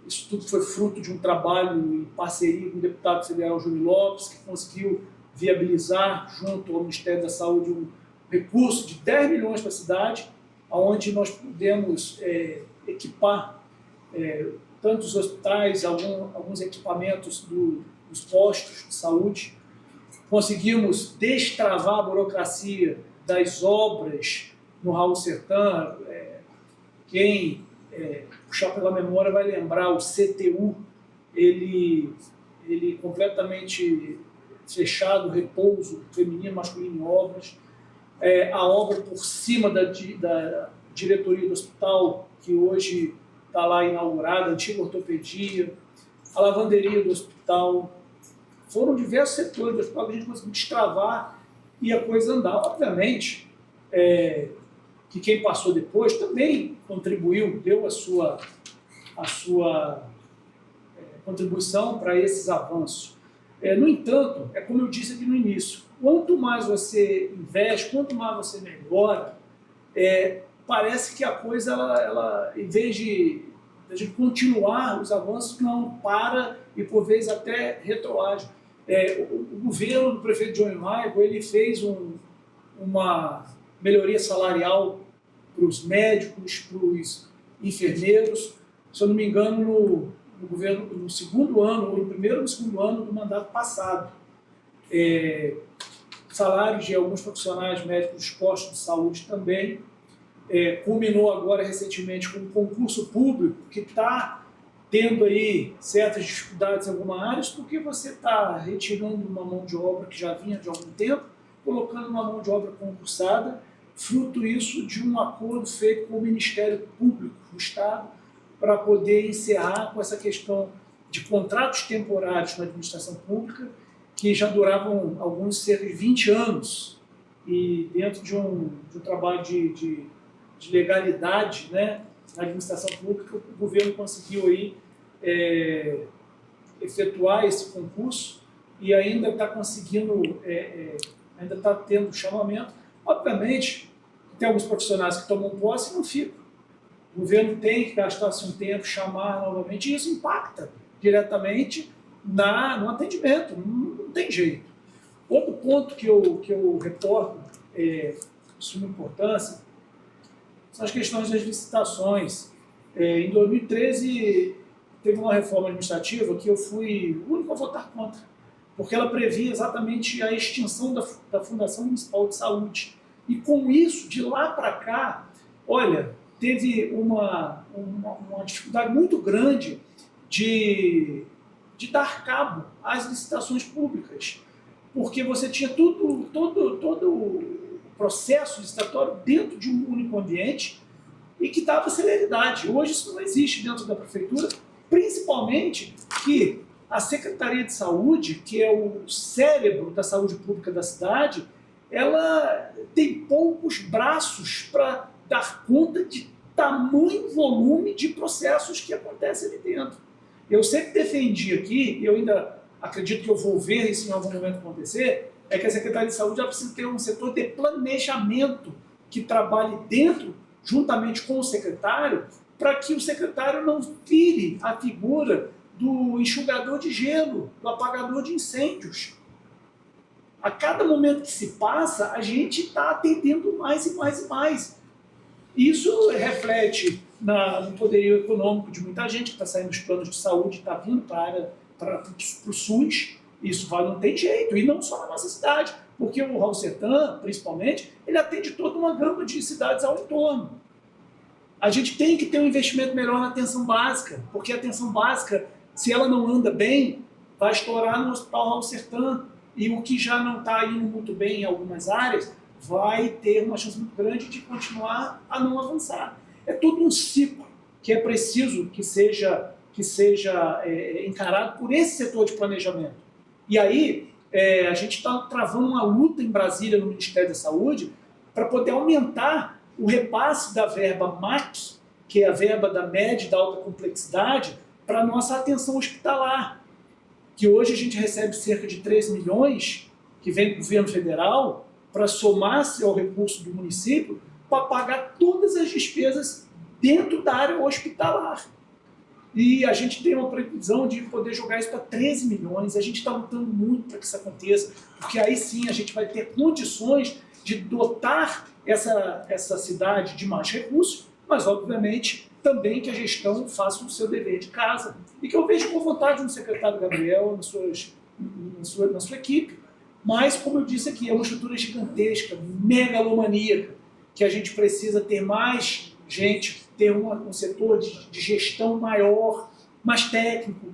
Isso tudo foi fruto de um trabalho em parceria com o deputado federal Júlio Lopes, que conseguiu viabilizar, junto ao Ministério da Saúde, um recurso de 10 milhões para a cidade, onde nós pudemos equipar tanto os hospitais, alguns equipamentos dos postos de saúde. Conseguimos destravar a burocracia das obras no Raul Sertã. Quem puxar pela memória vai lembrar, o CTU, ele completamente fechado, repouso feminino, masculino em obras. A obra por cima da diretoria do hospital, que hoje está lá inaugurada, a antiga ortopedia, a lavanderia do hospital. Foram diversos setores do hospital que a gente conseguiu destravar e a coisa andar. Obviamente, que quem passou depois também contribuiu, deu a sua contribuição para esses avanços. No entanto, é como eu disse aqui no início, quanto mais você investe, quanto mais você melhora, parece que a coisa, ela em vez de continuar os avanços, não para e por vezes até retroage. O governo do prefeito Johnny Maico, ele fez uma melhoria salarial para os médicos, para os enfermeiros, se eu não me engano, no governo, no segundo ano, ou no primeiro ou segundo ano do mandato passado. Salários de alguns profissionais médicos dos postos de saúde também. Culminou agora recentemente com um concurso público que está tendo aí certas dificuldades em algumas áreas, porque você está retirando uma mão de obra que já vinha de algum tempo, colocando uma mão de obra concursada, fruto isso de um acordo feito com o Ministério Público do Estado para poder encerrar com essa questão de contratos temporários na administração pública que já duravam alguns cerca de 20 anos, e dentro de um trabalho de legalidade, né, na administração pública, o governo conseguiu aí, efetuar esse concurso e ainda está conseguindo, ainda está tendo chamamento. Obviamente, tem alguns profissionais que tomam posse e não ficam. O governo tem que gastar-se um tempo, chamar novamente, e isso impacta diretamente no atendimento, não tem jeito. Outro ponto que eu reporto, de suma importância, são as questões das licitações. Em 2013, teve uma reforma administrativa que eu fui o único a votar contra, porque ela previa exatamente a extinção da Fundação Municipal de Saúde. E com isso, de lá para cá, olha, teve uma dificuldade muito grande de dar cabo às licitações públicas, porque você tinha todo o processo licitatório dentro de um único ambiente e que dava celeridade. Hoje isso não existe dentro da prefeitura, principalmente que a Secretaria de Saúde, que é o cérebro da saúde pública da cidade, ela tem poucos braços para dar conta de tamanho volume de processos que acontecem ali dentro. Eu sempre defendi aqui, e eu ainda acredito que eu vou ver isso em algum momento acontecer, é que a Secretaria de Saúde ela precisa ter um setor de planejamento que trabalhe dentro, juntamente com o secretário, para que o secretário não vire a figura do enxugador de gelo, do apagador de incêndios. A cada momento que se passa, a gente está atendendo mais e mais e mais. Isso reflete no poderio econômico de muita gente que está saindo dos planos de saúde, está vindo para o SUS. Isso não tem jeito, e não só na nossa cidade, porque o Raul Sertã, principalmente, ele atende toda uma gama de cidades ao entorno. A gente tem que ter um investimento melhor na atenção básica, porque a atenção básica, se ela não anda bem, vai estourar no Hospital Raul Sertã, e o que já não está indo muito bem em algumas áreas, vai ter uma chance muito grande de continuar a não avançar. É todo um ciclo que é preciso que seja encarado por esse setor de planejamento. E aí, a gente está travando uma luta em Brasília, no Ministério da Saúde, para poder aumentar o repasse da verba MAC, que é a verba da média e da alta complexidade, para a nossa atenção hospitalar, que hoje a gente recebe cerca de 3 milhões, que vem do governo federal, para somar-se ao recurso do município, para pagar todas as despesas dentro da área hospitalar. E a gente tem uma previsão de poder jogar isso para 13 milhões, a gente está lutando muito para que isso aconteça, porque aí sim a gente vai ter condições de dotar essa cidade de mais recursos, mas obviamente também que a gestão faça o seu dever de casa. E que eu vejo com vontade no secretário Gabriel, na sua equipe, mas, como eu disse aqui, é uma estrutura gigantesca, megalomaníaca, que a gente precisa ter mais gente, ter um setor de gestão maior, mais técnico,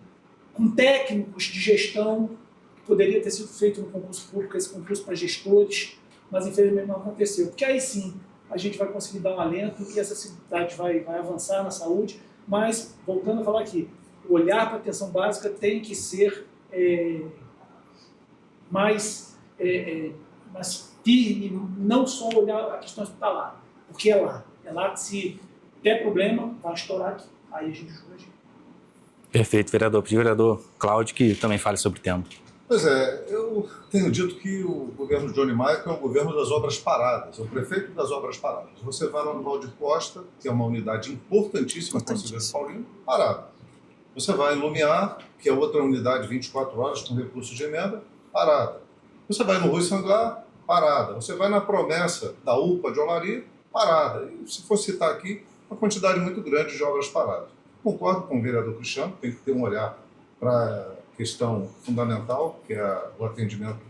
com técnicos de gestão, que poderia ter sido feito no concurso público, esse concurso para gestores, mas infelizmente não aconteceu. Porque aí sim a gente vai conseguir dar um alento e essa cidade vai avançar na saúde, mas, voltando a falar aqui, o olhar para a atenção básica tem que ser mais firme, não só olhar a questão hospitalar, porque é lá que se der problema, vai estourar aqui, aí a gente julga a gente. Perfeito, vereador. Pedi ao vereador Cláudio que também fale sobre o tema. Pois é, eu tenho dito que o governo de Johnny Michael é o governo das obras paradas, é o prefeito das obras paradas. Você vai lá no Valdir Costa, que é uma unidade importantíssima para o Conselheiro Paulino, parada. Você vai em Lumiar, que é outra unidade 24 horas com recurso de emenda, parada. Você vai no Rui Sanglar, parada. Você vai na Promessa da UPA de Olaria, parada. E se for citar aqui, uma quantidade muito grande de obras paradas. Concordo com o vereador Cristiano, tem que ter um olhar para a questão fundamental, que é o atendimento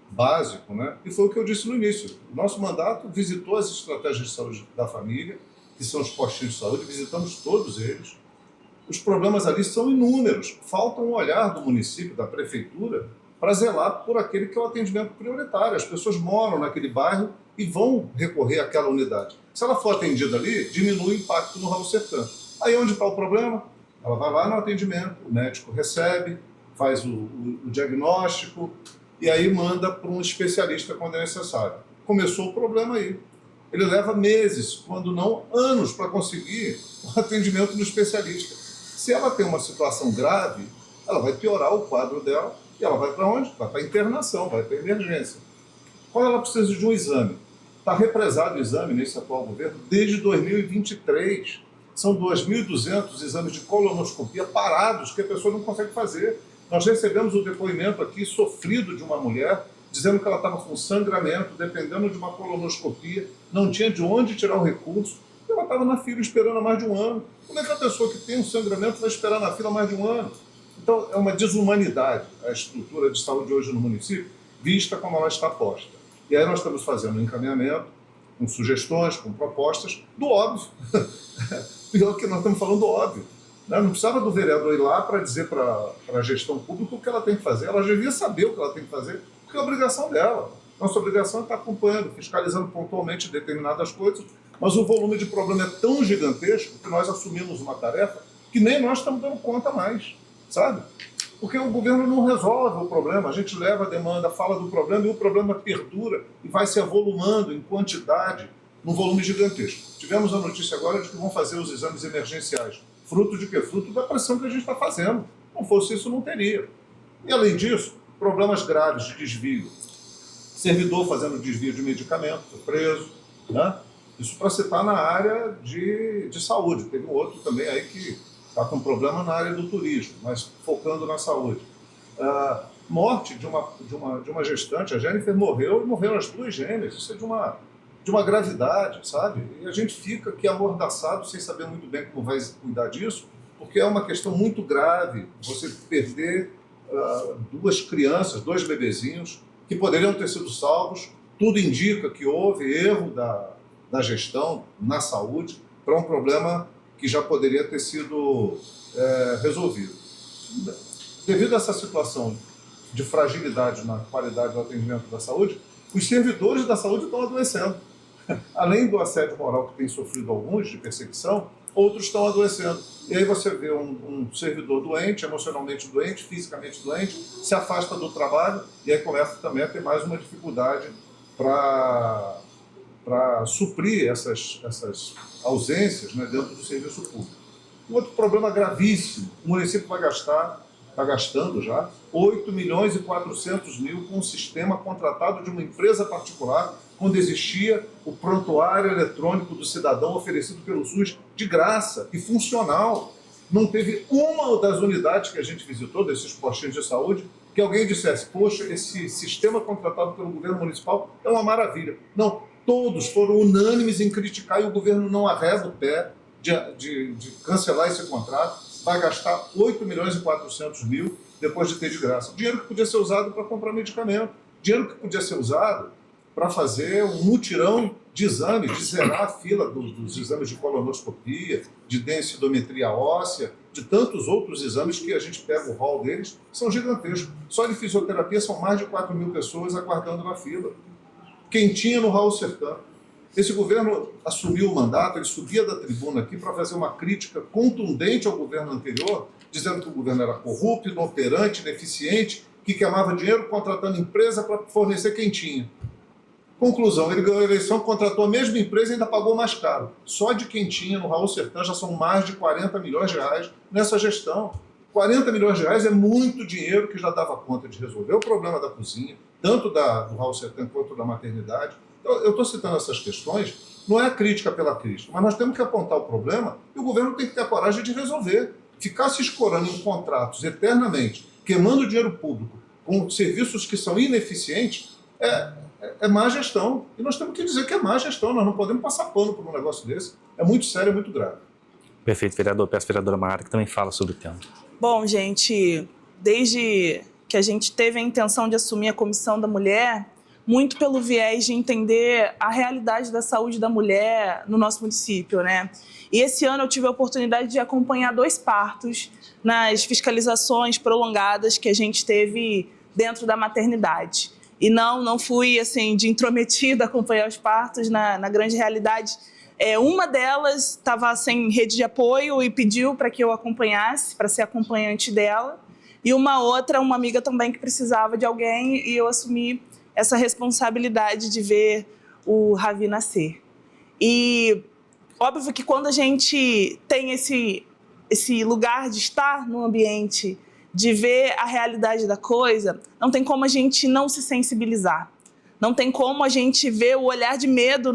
básico, né? E foi o que eu disse no início. O nosso mandato visitou as estratégias de saúde da família, que são os postinhos de saúde, visitamos todos eles. Os problemas ali são inúmeros. Falta um olhar do município, da prefeitura, para zelar por aquele que é o atendimento prioritário. As pessoas moram naquele bairro e vão recorrer àquela unidade. Se ela for atendida ali, diminui o impacto no Raul Sertã. Aí onde está o problema? Ela vai lá no atendimento, o médico recebe, faz o diagnóstico, e aí manda para um especialista quando é necessário. Começou o problema aí. Ele leva meses, quando não anos, para conseguir o atendimento do especialista. Se ela tem uma situação grave, ela vai piorar o quadro dela e ela vai para onde? Vai para a internação, vai para a emergência. Quando ela precisa de um exame, está represado o exame nesse atual governo desde 2023. São 2.200 exames de colonoscopia parados que a pessoa não consegue fazer. Nós recebemos o depoimento aqui sofrido de uma mulher dizendo que ela estava com sangramento, dependendo de uma colonoscopia, não tinha de onde tirar o recurso, e ela estava na fila esperando há mais de um ano. Como é que a pessoa que tem um sangramento vai esperar na fila há mais de um ano? Então, é uma desumanidade a estrutura de saúde hoje no município, vista como ela está posta. E aí nós estamos fazendo um encaminhamento, com sugestões, com propostas, do óbvio. Pior que nós estamos falando do óbvio. Não precisava do vereador ir lá para dizer para a gestão pública o que ela tem que fazer. Ela já devia saber o que ela tem que fazer, porque é a obrigação dela. Nossa obrigação é estar acompanhando, fiscalizando pontualmente determinadas coisas, mas o volume de problema é tão gigantesco que nós assumimos uma tarefa que nem nós estamos dando conta mais, sabe? Porque o governo não resolve o problema, a gente leva a demanda, fala do problema e o problema perdura e vai se avolumando em quantidade, num volume gigantesco. Tivemos a notícia agora de que vão fazer os exames emergenciais. Fruto de quê? Fruto da pressão que a gente está fazendo. Não fosse isso, não teria. E, além disso, problemas graves de desvio. Servidor fazendo desvio de medicamento, foi preso, né? Isso para citar na área de saúde. Teve um outro também aí que está com problema na área do turismo, mas focando na saúde. Morte de uma gestante, a Jennifer morreu, e morreram as duas gêmeas. Isso é de uma gravidade, sabe? E a gente fica aqui amordaçado, sem saber muito bem como vai cuidar disso, porque é uma questão muito grave você perder duas crianças, dois bebezinhos, que poderiam ter sido salvos. Tudo indica que houve erro da gestão na saúde para um problema que já poderia ter sido resolvido. Devido a essa situação de fragilidade na qualidade do atendimento da saúde, os servidores da saúde estão adoecendo. Além do assédio moral que tem sofrido alguns, de perseguição, outros estão adoecendo. E aí você vê um servidor doente, emocionalmente doente, fisicamente doente, se afasta do trabalho e aí começa também a ter mais uma dificuldade para suprir essas ausências, né, dentro do serviço público. Um outro problema gravíssimo, o município está gastando já 8.400.000 com um sistema contratado de uma empresa particular, quando existia o prontuário eletrônico do cidadão oferecido pelo SUS de graça e funcional. Não teve uma das unidades que a gente visitou, desses postinhos de saúde, que alguém dissesse, poxa, esse sistema contratado pelo governo municipal é uma maravilha. Não, todos foram unânimes em criticar e o governo não arreda o pé de cancelar esse contrato. Vai gastar 8.400.000 depois de ter de graça. Dinheiro que podia ser usado para comprar medicamento. Dinheiro que podia ser usado para fazer um mutirão de exames, de zerar a fila dos exames de colonoscopia, de densitometria óssea, de tantos outros exames que a gente pega o rol deles, são gigantescos. Só de fisioterapia são mais de 4.000 pessoas aguardando na fila. Quem tinha no Raul Sertã. Esse governo assumiu o mandato, ele subia da tribuna aqui para fazer uma crítica contundente ao governo anterior, dizendo que o governo era corrupto, inoperante, ineficiente, que queimava dinheiro contratando empresa para fornecer quem tinha. Conclusão, ele ganhou a eleição, contratou a mesma empresa e ainda pagou mais caro. Só de quem tinha no Raul Sertã já são mais de 40 milhões de reais nessa gestão. 40 milhões de reais é muito dinheiro que já dava conta de resolver o problema da cozinha, tanto do Raul Sertã quanto da maternidade. Eu estou citando essas questões, não é a crítica pela crítica, mas nós temos que apontar o problema e o governo tem que ter a coragem de resolver. Ficar se escorando em contratos eternamente, queimando dinheiro público com serviços que são ineficientes, é má gestão. E nós temos que dizer que é má gestão, nós não podemos passar pano por um negócio desse. É muito sério, é muito grave. Perfeito, vereador. Peço a vereadora Mayara que também fala sobre o tema. Bom, gente, desde que a gente teve a intenção de assumir a Comissão da Mulher, muito pelo viés de entender a realidade da saúde da mulher no nosso município, né? E esse ano eu tive a oportunidade de acompanhar 2 partos nas fiscalizações prolongadas que a gente teve dentro da maternidade. E não fui, assim, de intrometida acompanhar os partos, na grande realidade. Uma delas estava sem rede de apoio e pediu para que eu acompanhasse, para ser acompanhante dela. e uma amiga também que precisava de alguém, e eu assumi essa responsabilidade de ver o Ravi nascer. E óbvio que quando a gente tem esse lugar de estar no ambiente, de ver a realidade da coisa, não tem como a gente não se sensibilizar. Não tem como a gente ver o olhar de medo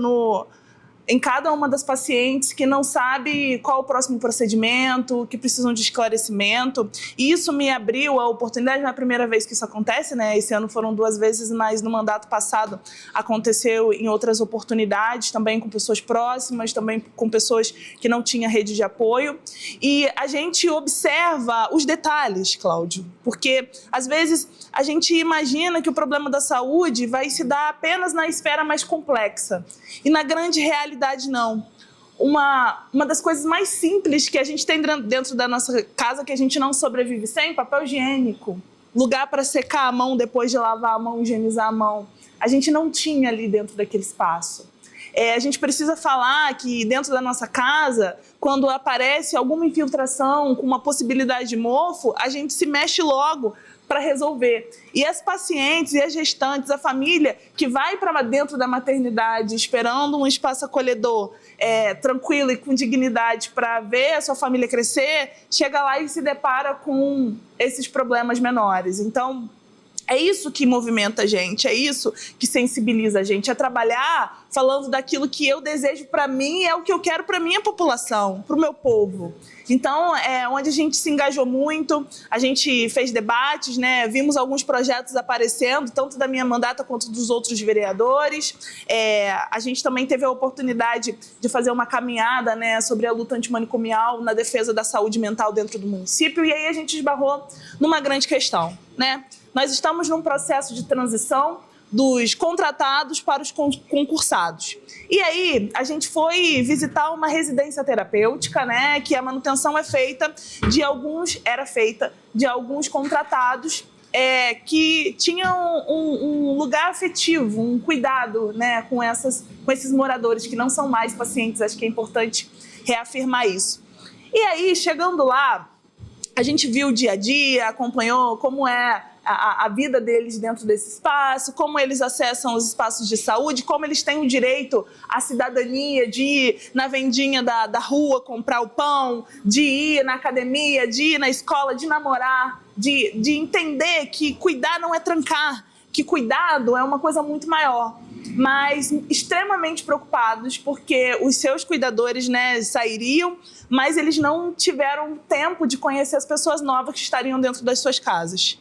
em cada uma das pacientes que não sabe qual o próximo procedimento, que precisam de esclarecimento. E isso me abriu a oportunidade, não é a primeira vez que isso acontece, né? Esse ano foram 2 vezes, mas no mandato passado aconteceu em outras oportunidades, também com pessoas próximas, também com pessoas que não tinham rede de apoio. E a gente observa os detalhes, Cláudio, porque às vezes a gente imagina que o problema da saúde vai se dar apenas na esfera mais complexa. E na grande realidade, não. Uma das coisas mais simples que a gente tem dentro da nossa casa, que a gente não sobrevive sem, papel higiênico, lugar para secar a mão depois de lavar a mão, higienizar a mão. A gente não tinha ali dentro daquele espaço. A gente precisa falar que dentro da nossa casa, quando aparece alguma infiltração com uma possibilidade de mofo, a gente se mexe logo para resolver. E as pacientes e as gestantes, a família que vai para dentro da maternidade esperando um espaço acolhedor, tranquilo e com dignidade para ver a sua família crescer, chega lá e se depara com esses problemas menores. Então, é isso que movimenta a gente, é isso que sensibiliza a gente, é trabalhar falando daquilo que eu desejo para mim, é o que eu quero para a minha população, para o meu povo. Então, onde a gente se engajou muito, a gente fez debates, né? Vimos alguns projetos aparecendo, tanto da minha mandata quanto dos outros vereadores. A gente também teve a oportunidade de fazer uma caminhada, né, sobre a luta antimanicomial na defesa da saúde mental dentro do município, e aí a gente esbarrou numa grande questão, né? Nós estamos num processo de transição dos contratados para os concursados. E aí, a gente foi visitar uma residência terapêutica, né, que a manutenção era feita de alguns contratados que tinham um lugar afetivo, um cuidado, né, com esses moradores que não são mais pacientes. Acho que é importante reafirmar isso. E aí, chegando lá, a gente viu o dia a dia, acompanhou como é a vida deles dentro desse espaço, como eles acessam os espaços de saúde, como eles têm o direito à cidadania de ir na vendinha da rua comprar o pão, de ir na academia, de ir na escola, de namorar, de entender que cuidar não é trancar, que cuidado é uma coisa muito maior. Mas extremamente preocupados porque os seus cuidadores, né, sairiam, mas eles não tiveram tempo de conhecer as pessoas novas que estariam dentro das suas casas.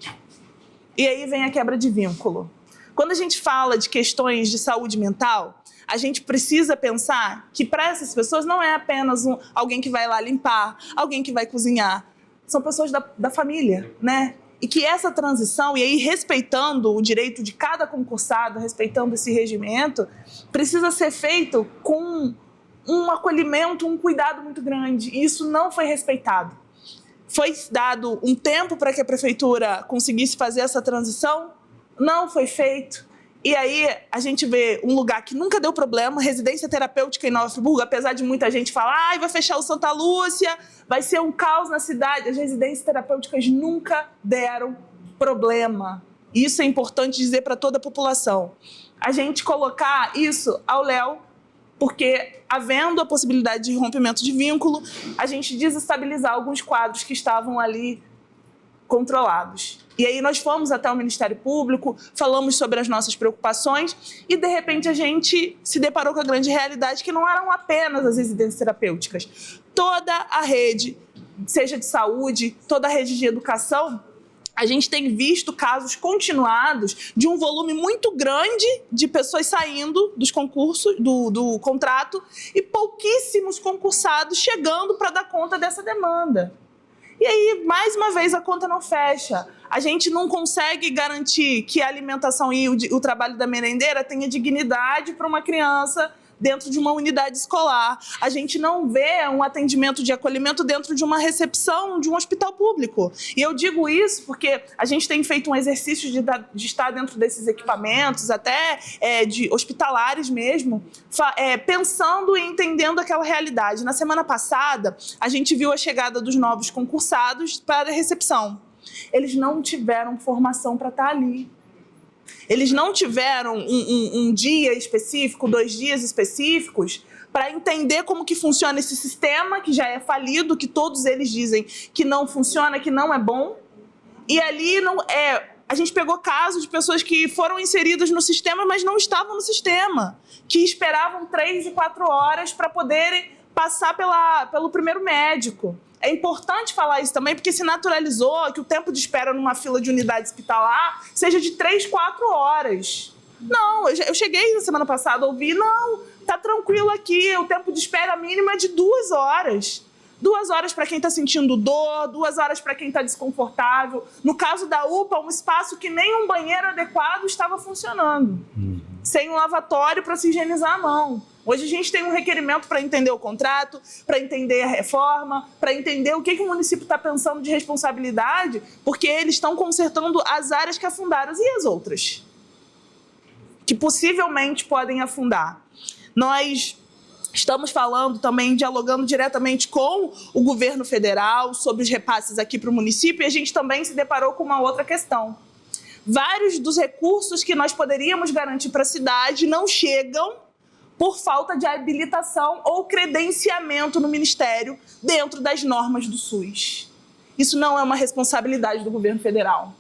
E aí vem a quebra de vínculo. Quando a gente fala de questões de saúde mental, a gente precisa pensar que para essas pessoas não é apenas alguém que vai lá limpar, alguém que vai cozinhar. São pessoas da família, né? E que essa transição, e aí respeitando o direito de cada concursado, respeitando esse regimento, precisa ser feito com um acolhimento, um cuidado muito grande. E isso não foi respeitado. Foi dado um tempo para que a prefeitura conseguisse fazer essa transição? Não foi feito. E aí a gente vê um lugar que nunca deu problema, residência terapêutica em Nova Friburgo, apesar de muita gente falar, vai fechar o Santa Lúcia, vai ser um caos na cidade. As residências terapêuticas nunca deram problema. Isso é importante dizer para toda a população. A gente colocar isso ao léu, porque, havendo a possibilidade de rompimento de vínculo, a gente desestabilizar alguns quadros que estavam ali controlados. E aí nós fomos até o Ministério Público, falamos sobre as nossas preocupações e, de repente, a gente se deparou com a grande realidade que não eram apenas as residências terapêuticas. Toda a rede, seja de saúde, toda a rede de educação, a gente tem visto casos continuados de um volume muito grande de pessoas saindo dos concursos, do contrato, e pouquíssimos concursados chegando para dar conta dessa demanda. E aí, mais uma vez, a conta não fecha. A gente não consegue garantir que a alimentação e o trabalho da merendeira tenha dignidade para uma criança dentro de uma unidade escolar. A gente não vê um atendimento de acolhimento dentro de uma recepção de um hospital público. E eu digo isso porque a gente tem feito um exercício de estar dentro desses equipamentos, até de hospitalares mesmo, pensando e entendendo aquela realidade. Na semana passada, a gente viu a chegada dos novos concursados para a recepção. eles não tiveram formação para estar ali. Eles não tiveram um dia específico, 2 dias específicos, para entender como que funciona esse sistema, que já é falido, que todos eles dizem que não funciona, que não é bom. E ali a gente pegou casos de pessoas que foram inseridas no sistema, mas não estavam no sistema, que esperavam 3 e 4 horas para poderem passar pelo primeiro médico. É importante falar isso também, porque se naturalizou que o tempo de espera numa fila de unidade hospitalar seja de 3, 4 horas. Não, eu cheguei na semana passada a ouvir, não, tá tranquilo aqui, o tempo de espera mínimo é de 2 horas. 2 horas para quem está sentindo dor, 2 horas para quem está desconfortável. No caso da UPA, um espaço que nem um banheiro adequado estava funcionando. Sem um lavatório para se higienizar a mão. Hoje a gente tem um requerimento para entender o contrato, para entender a reforma, para entender o que o município está pensando de responsabilidade, porque eles estão consertando as áreas que afundaram e as outras, que possivelmente podem afundar. Nós estamos falando também, dialogando diretamente com o governo federal sobre os repasses aqui para o município, e a gente também se deparou com uma outra questão. Vários dos recursos que nós poderíamos garantir para a cidade não chegam por falta de habilitação ou credenciamento no Ministério dentro das normas do SUS. Isso não é uma responsabilidade do governo federal.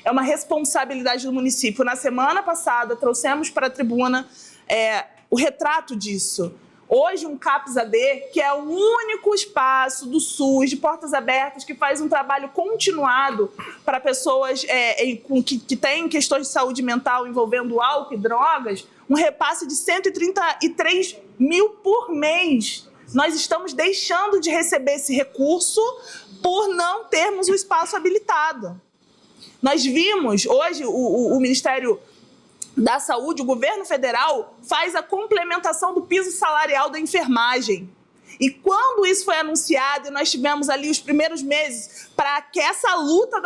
É uma responsabilidade do município. Na semana passada, trouxemos para a tribuna o retrato disso. Hoje, um CAPS-AD, que é o único espaço do SUS, de portas abertas, que faz um trabalho continuado para pessoas que têm questões de saúde mental envolvendo álcool e drogas, um repasse de 133 mil por mês. Nós estamos deixando de receber esse recurso por não termos o espaço habilitado. Nós vimos, hoje, o Ministério da Saúde, o governo federal, faz a complementação do piso salarial da enfermagem. E quando isso foi anunciado, e nós tivemos ali os primeiros meses para que essa luta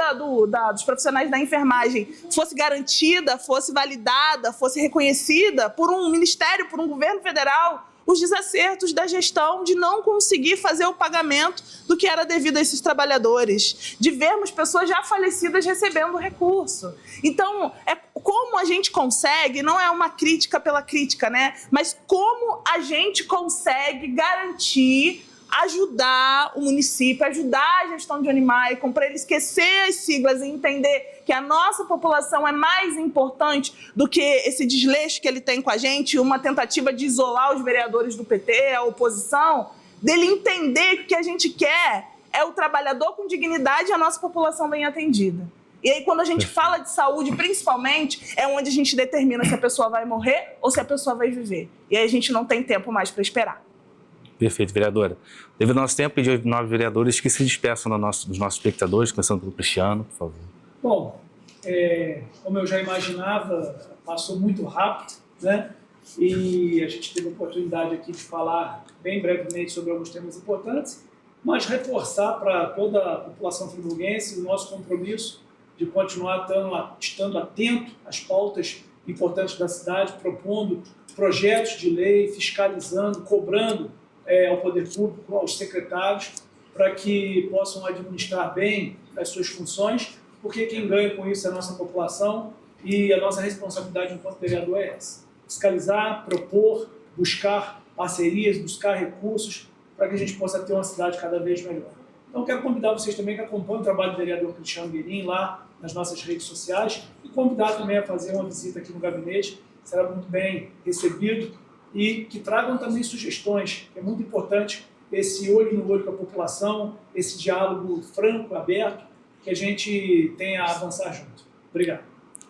dos profissionais da enfermagem fosse garantida, fosse validada, fosse reconhecida por um ministério, por um governo federal, os desacertos da gestão de não conseguir fazer o pagamento do que era devido a esses trabalhadores, de vermos pessoas já falecidas recebendo recurso. Então, como a gente consegue, não é uma crítica pela crítica, né? Mas como a gente consegue garantir, ajudar o município, ajudar a gestão de Unimaicon, para ele esquecer as siglas e entender que a nossa população é mais importante do que esse desleixo que ele tem com a gente, uma tentativa de isolar os vereadores do PT, a oposição, dele entender que o que a gente quer é o trabalhador com dignidade e a nossa população bem atendida. E aí, quando a gente fala de saúde, principalmente, é onde a gente determina se a pessoa vai morrer ou se a pessoa vai viver. E aí a gente não tem tempo mais para esperar. Perfeito, vereadora. Devido ao nosso tempo, pedir aos 9 vereadores que se despeçam dos nossos espectadores, começando pelo Cristiano, por favor. Bom, como eu já imaginava, passou muito rápido, né? E a gente teve a oportunidade aqui de falar bem brevemente sobre alguns temas importantes, mas reforçar para toda a população friburguense o nosso compromisso de continuar estando atento às pautas importantes da cidade, propondo projetos de lei, fiscalizando, cobrando ao poder público, aos secretários, para que possam administrar bem as suas funções, porque quem ganha com isso é a nossa população e a nossa responsabilidade enquanto vereador é essa: fiscalizar, propor, buscar parcerias, buscar recursos para que a gente possa ter uma cidade cada vez melhor. Então, quero convidar vocês também que acompanham o trabalho do vereador Cristiano Guerin lá nas nossas redes sociais e convidar também a fazer uma visita aqui no gabinete, será muito bem recebido, e que tragam também sugestões. É muito importante esse olho no olho com a população, esse diálogo franco, aberto, que a gente tenha a avançar junto. Obrigado.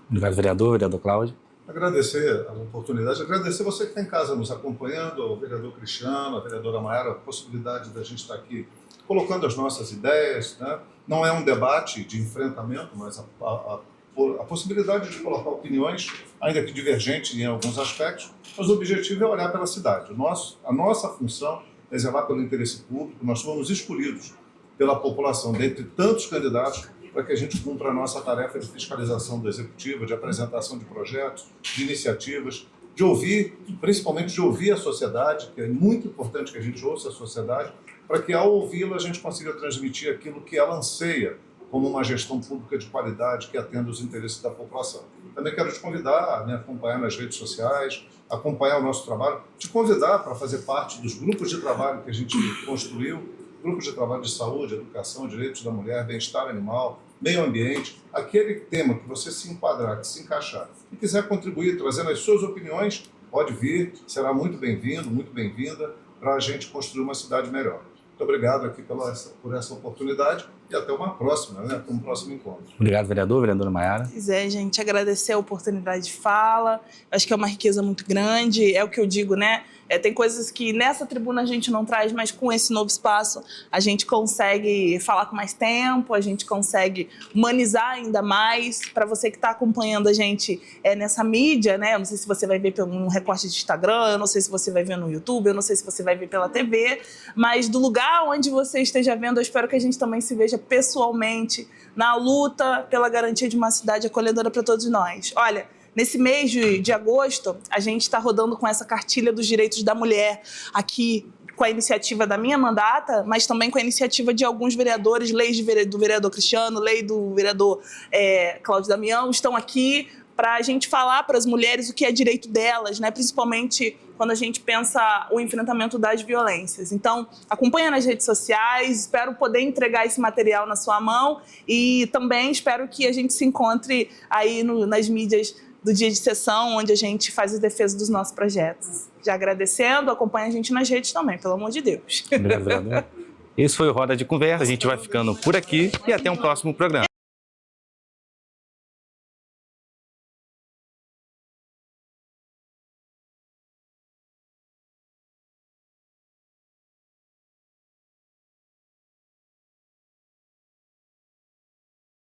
Obrigado, vereador Cláudio. Agradecer a oportunidade, agradecer você que está em casa nos acompanhando, ao vereador Cristiano, à vereadora Maiara, a possibilidade da gente estar aqui colocando as nossas ideias, né? Não é um debate de enfrentamento, mas a possibilidade de colocar opiniões, ainda que divergentes em alguns aspectos, mas o objetivo é olhar pela cidade. A nossa função é zelar pelo interesse público. Nós fomos escolhidos pela população, dentre tantos candidatos, para que a gente cumpra a nossa tarefa de fiscalização do Executivo, de apresentação de projetos, de iniciativas, de ouvir, principalmente de ouvir a sociedade, que é muito importante que a gente ouça a sociedade, para que ao ouvi-la a gente consiga transmitir aquilo que ela anseia como uma gestão pública de qualidade que atenda os interesses da população. Também quero te convidar a me acompanhar nas redes sociais, acompanhar o nosso trabalho, te convidar para fazer parte dos grupos de trabalho que a gente construiu, grupos de trabalho de saúde, educação, direitos da mulher, bem-estar animal, meio ambiente, aquele tema que você se enquadrar, que se encaixar e quiser contribuir, trazendo as suas opiniões, pode vir, será muito bem-vindo, muito bem-vinda, para a gente construir uma cidade melhor. Muito obrigado aqui por essa oportunidade e até uma próxima, né? Até um próximo encontro. Obrigado, vereador, vereadora Maiara. Pois é, gente, agradecer a oportunidade de fala, acho que é uma riqueza muito grande, é o que eu digo, né? Tem coisas que nessa tribuna a gente não traz, mas com esse novo espaço a gente consegue falar com mais tempo, a gente consegue humanizar ainda mais. Para você que está acompanhando a gente nessa mídia, né? Eu não sei se você vai ver pelo um recorte de Instagram, eu não sei se você vai ver no YouTube, eu não sei se você vai ver pela TV, mas do lugar onde você esteja vendo, eu espero que a gente também se veja pessoalmente na luta pela garantia de uma cidade acolhedora para todos nós. Olha, nesse mês de agosto, a gente está rodando com essa cartilha dos direitos da mulher aqui, com a iniciativa da minha mandata, mas também com a iniciativa de alguns vereadores, leis do vereador Cristiano, lei do vereador Cláudio Damião, estão aqui para a gente falar para as mulheres o que é direito delas, né? Principalmente quando a gente pensa o enfrentamento das violências. Então, acompanha nas redes sociais, espero poder entregar esse material na sua mão e também espero que a gente se encontre aí nas mídias do dia de sessão, onde a gente faz a defesa dos nossos projetos. Já agradecendo, acompanha a gente nas redes também, pelo amor de Deus. Obrigado, vereador. Esse foi o Roda de Conversa, a gente vai ficando por aqui e até um próximo programa.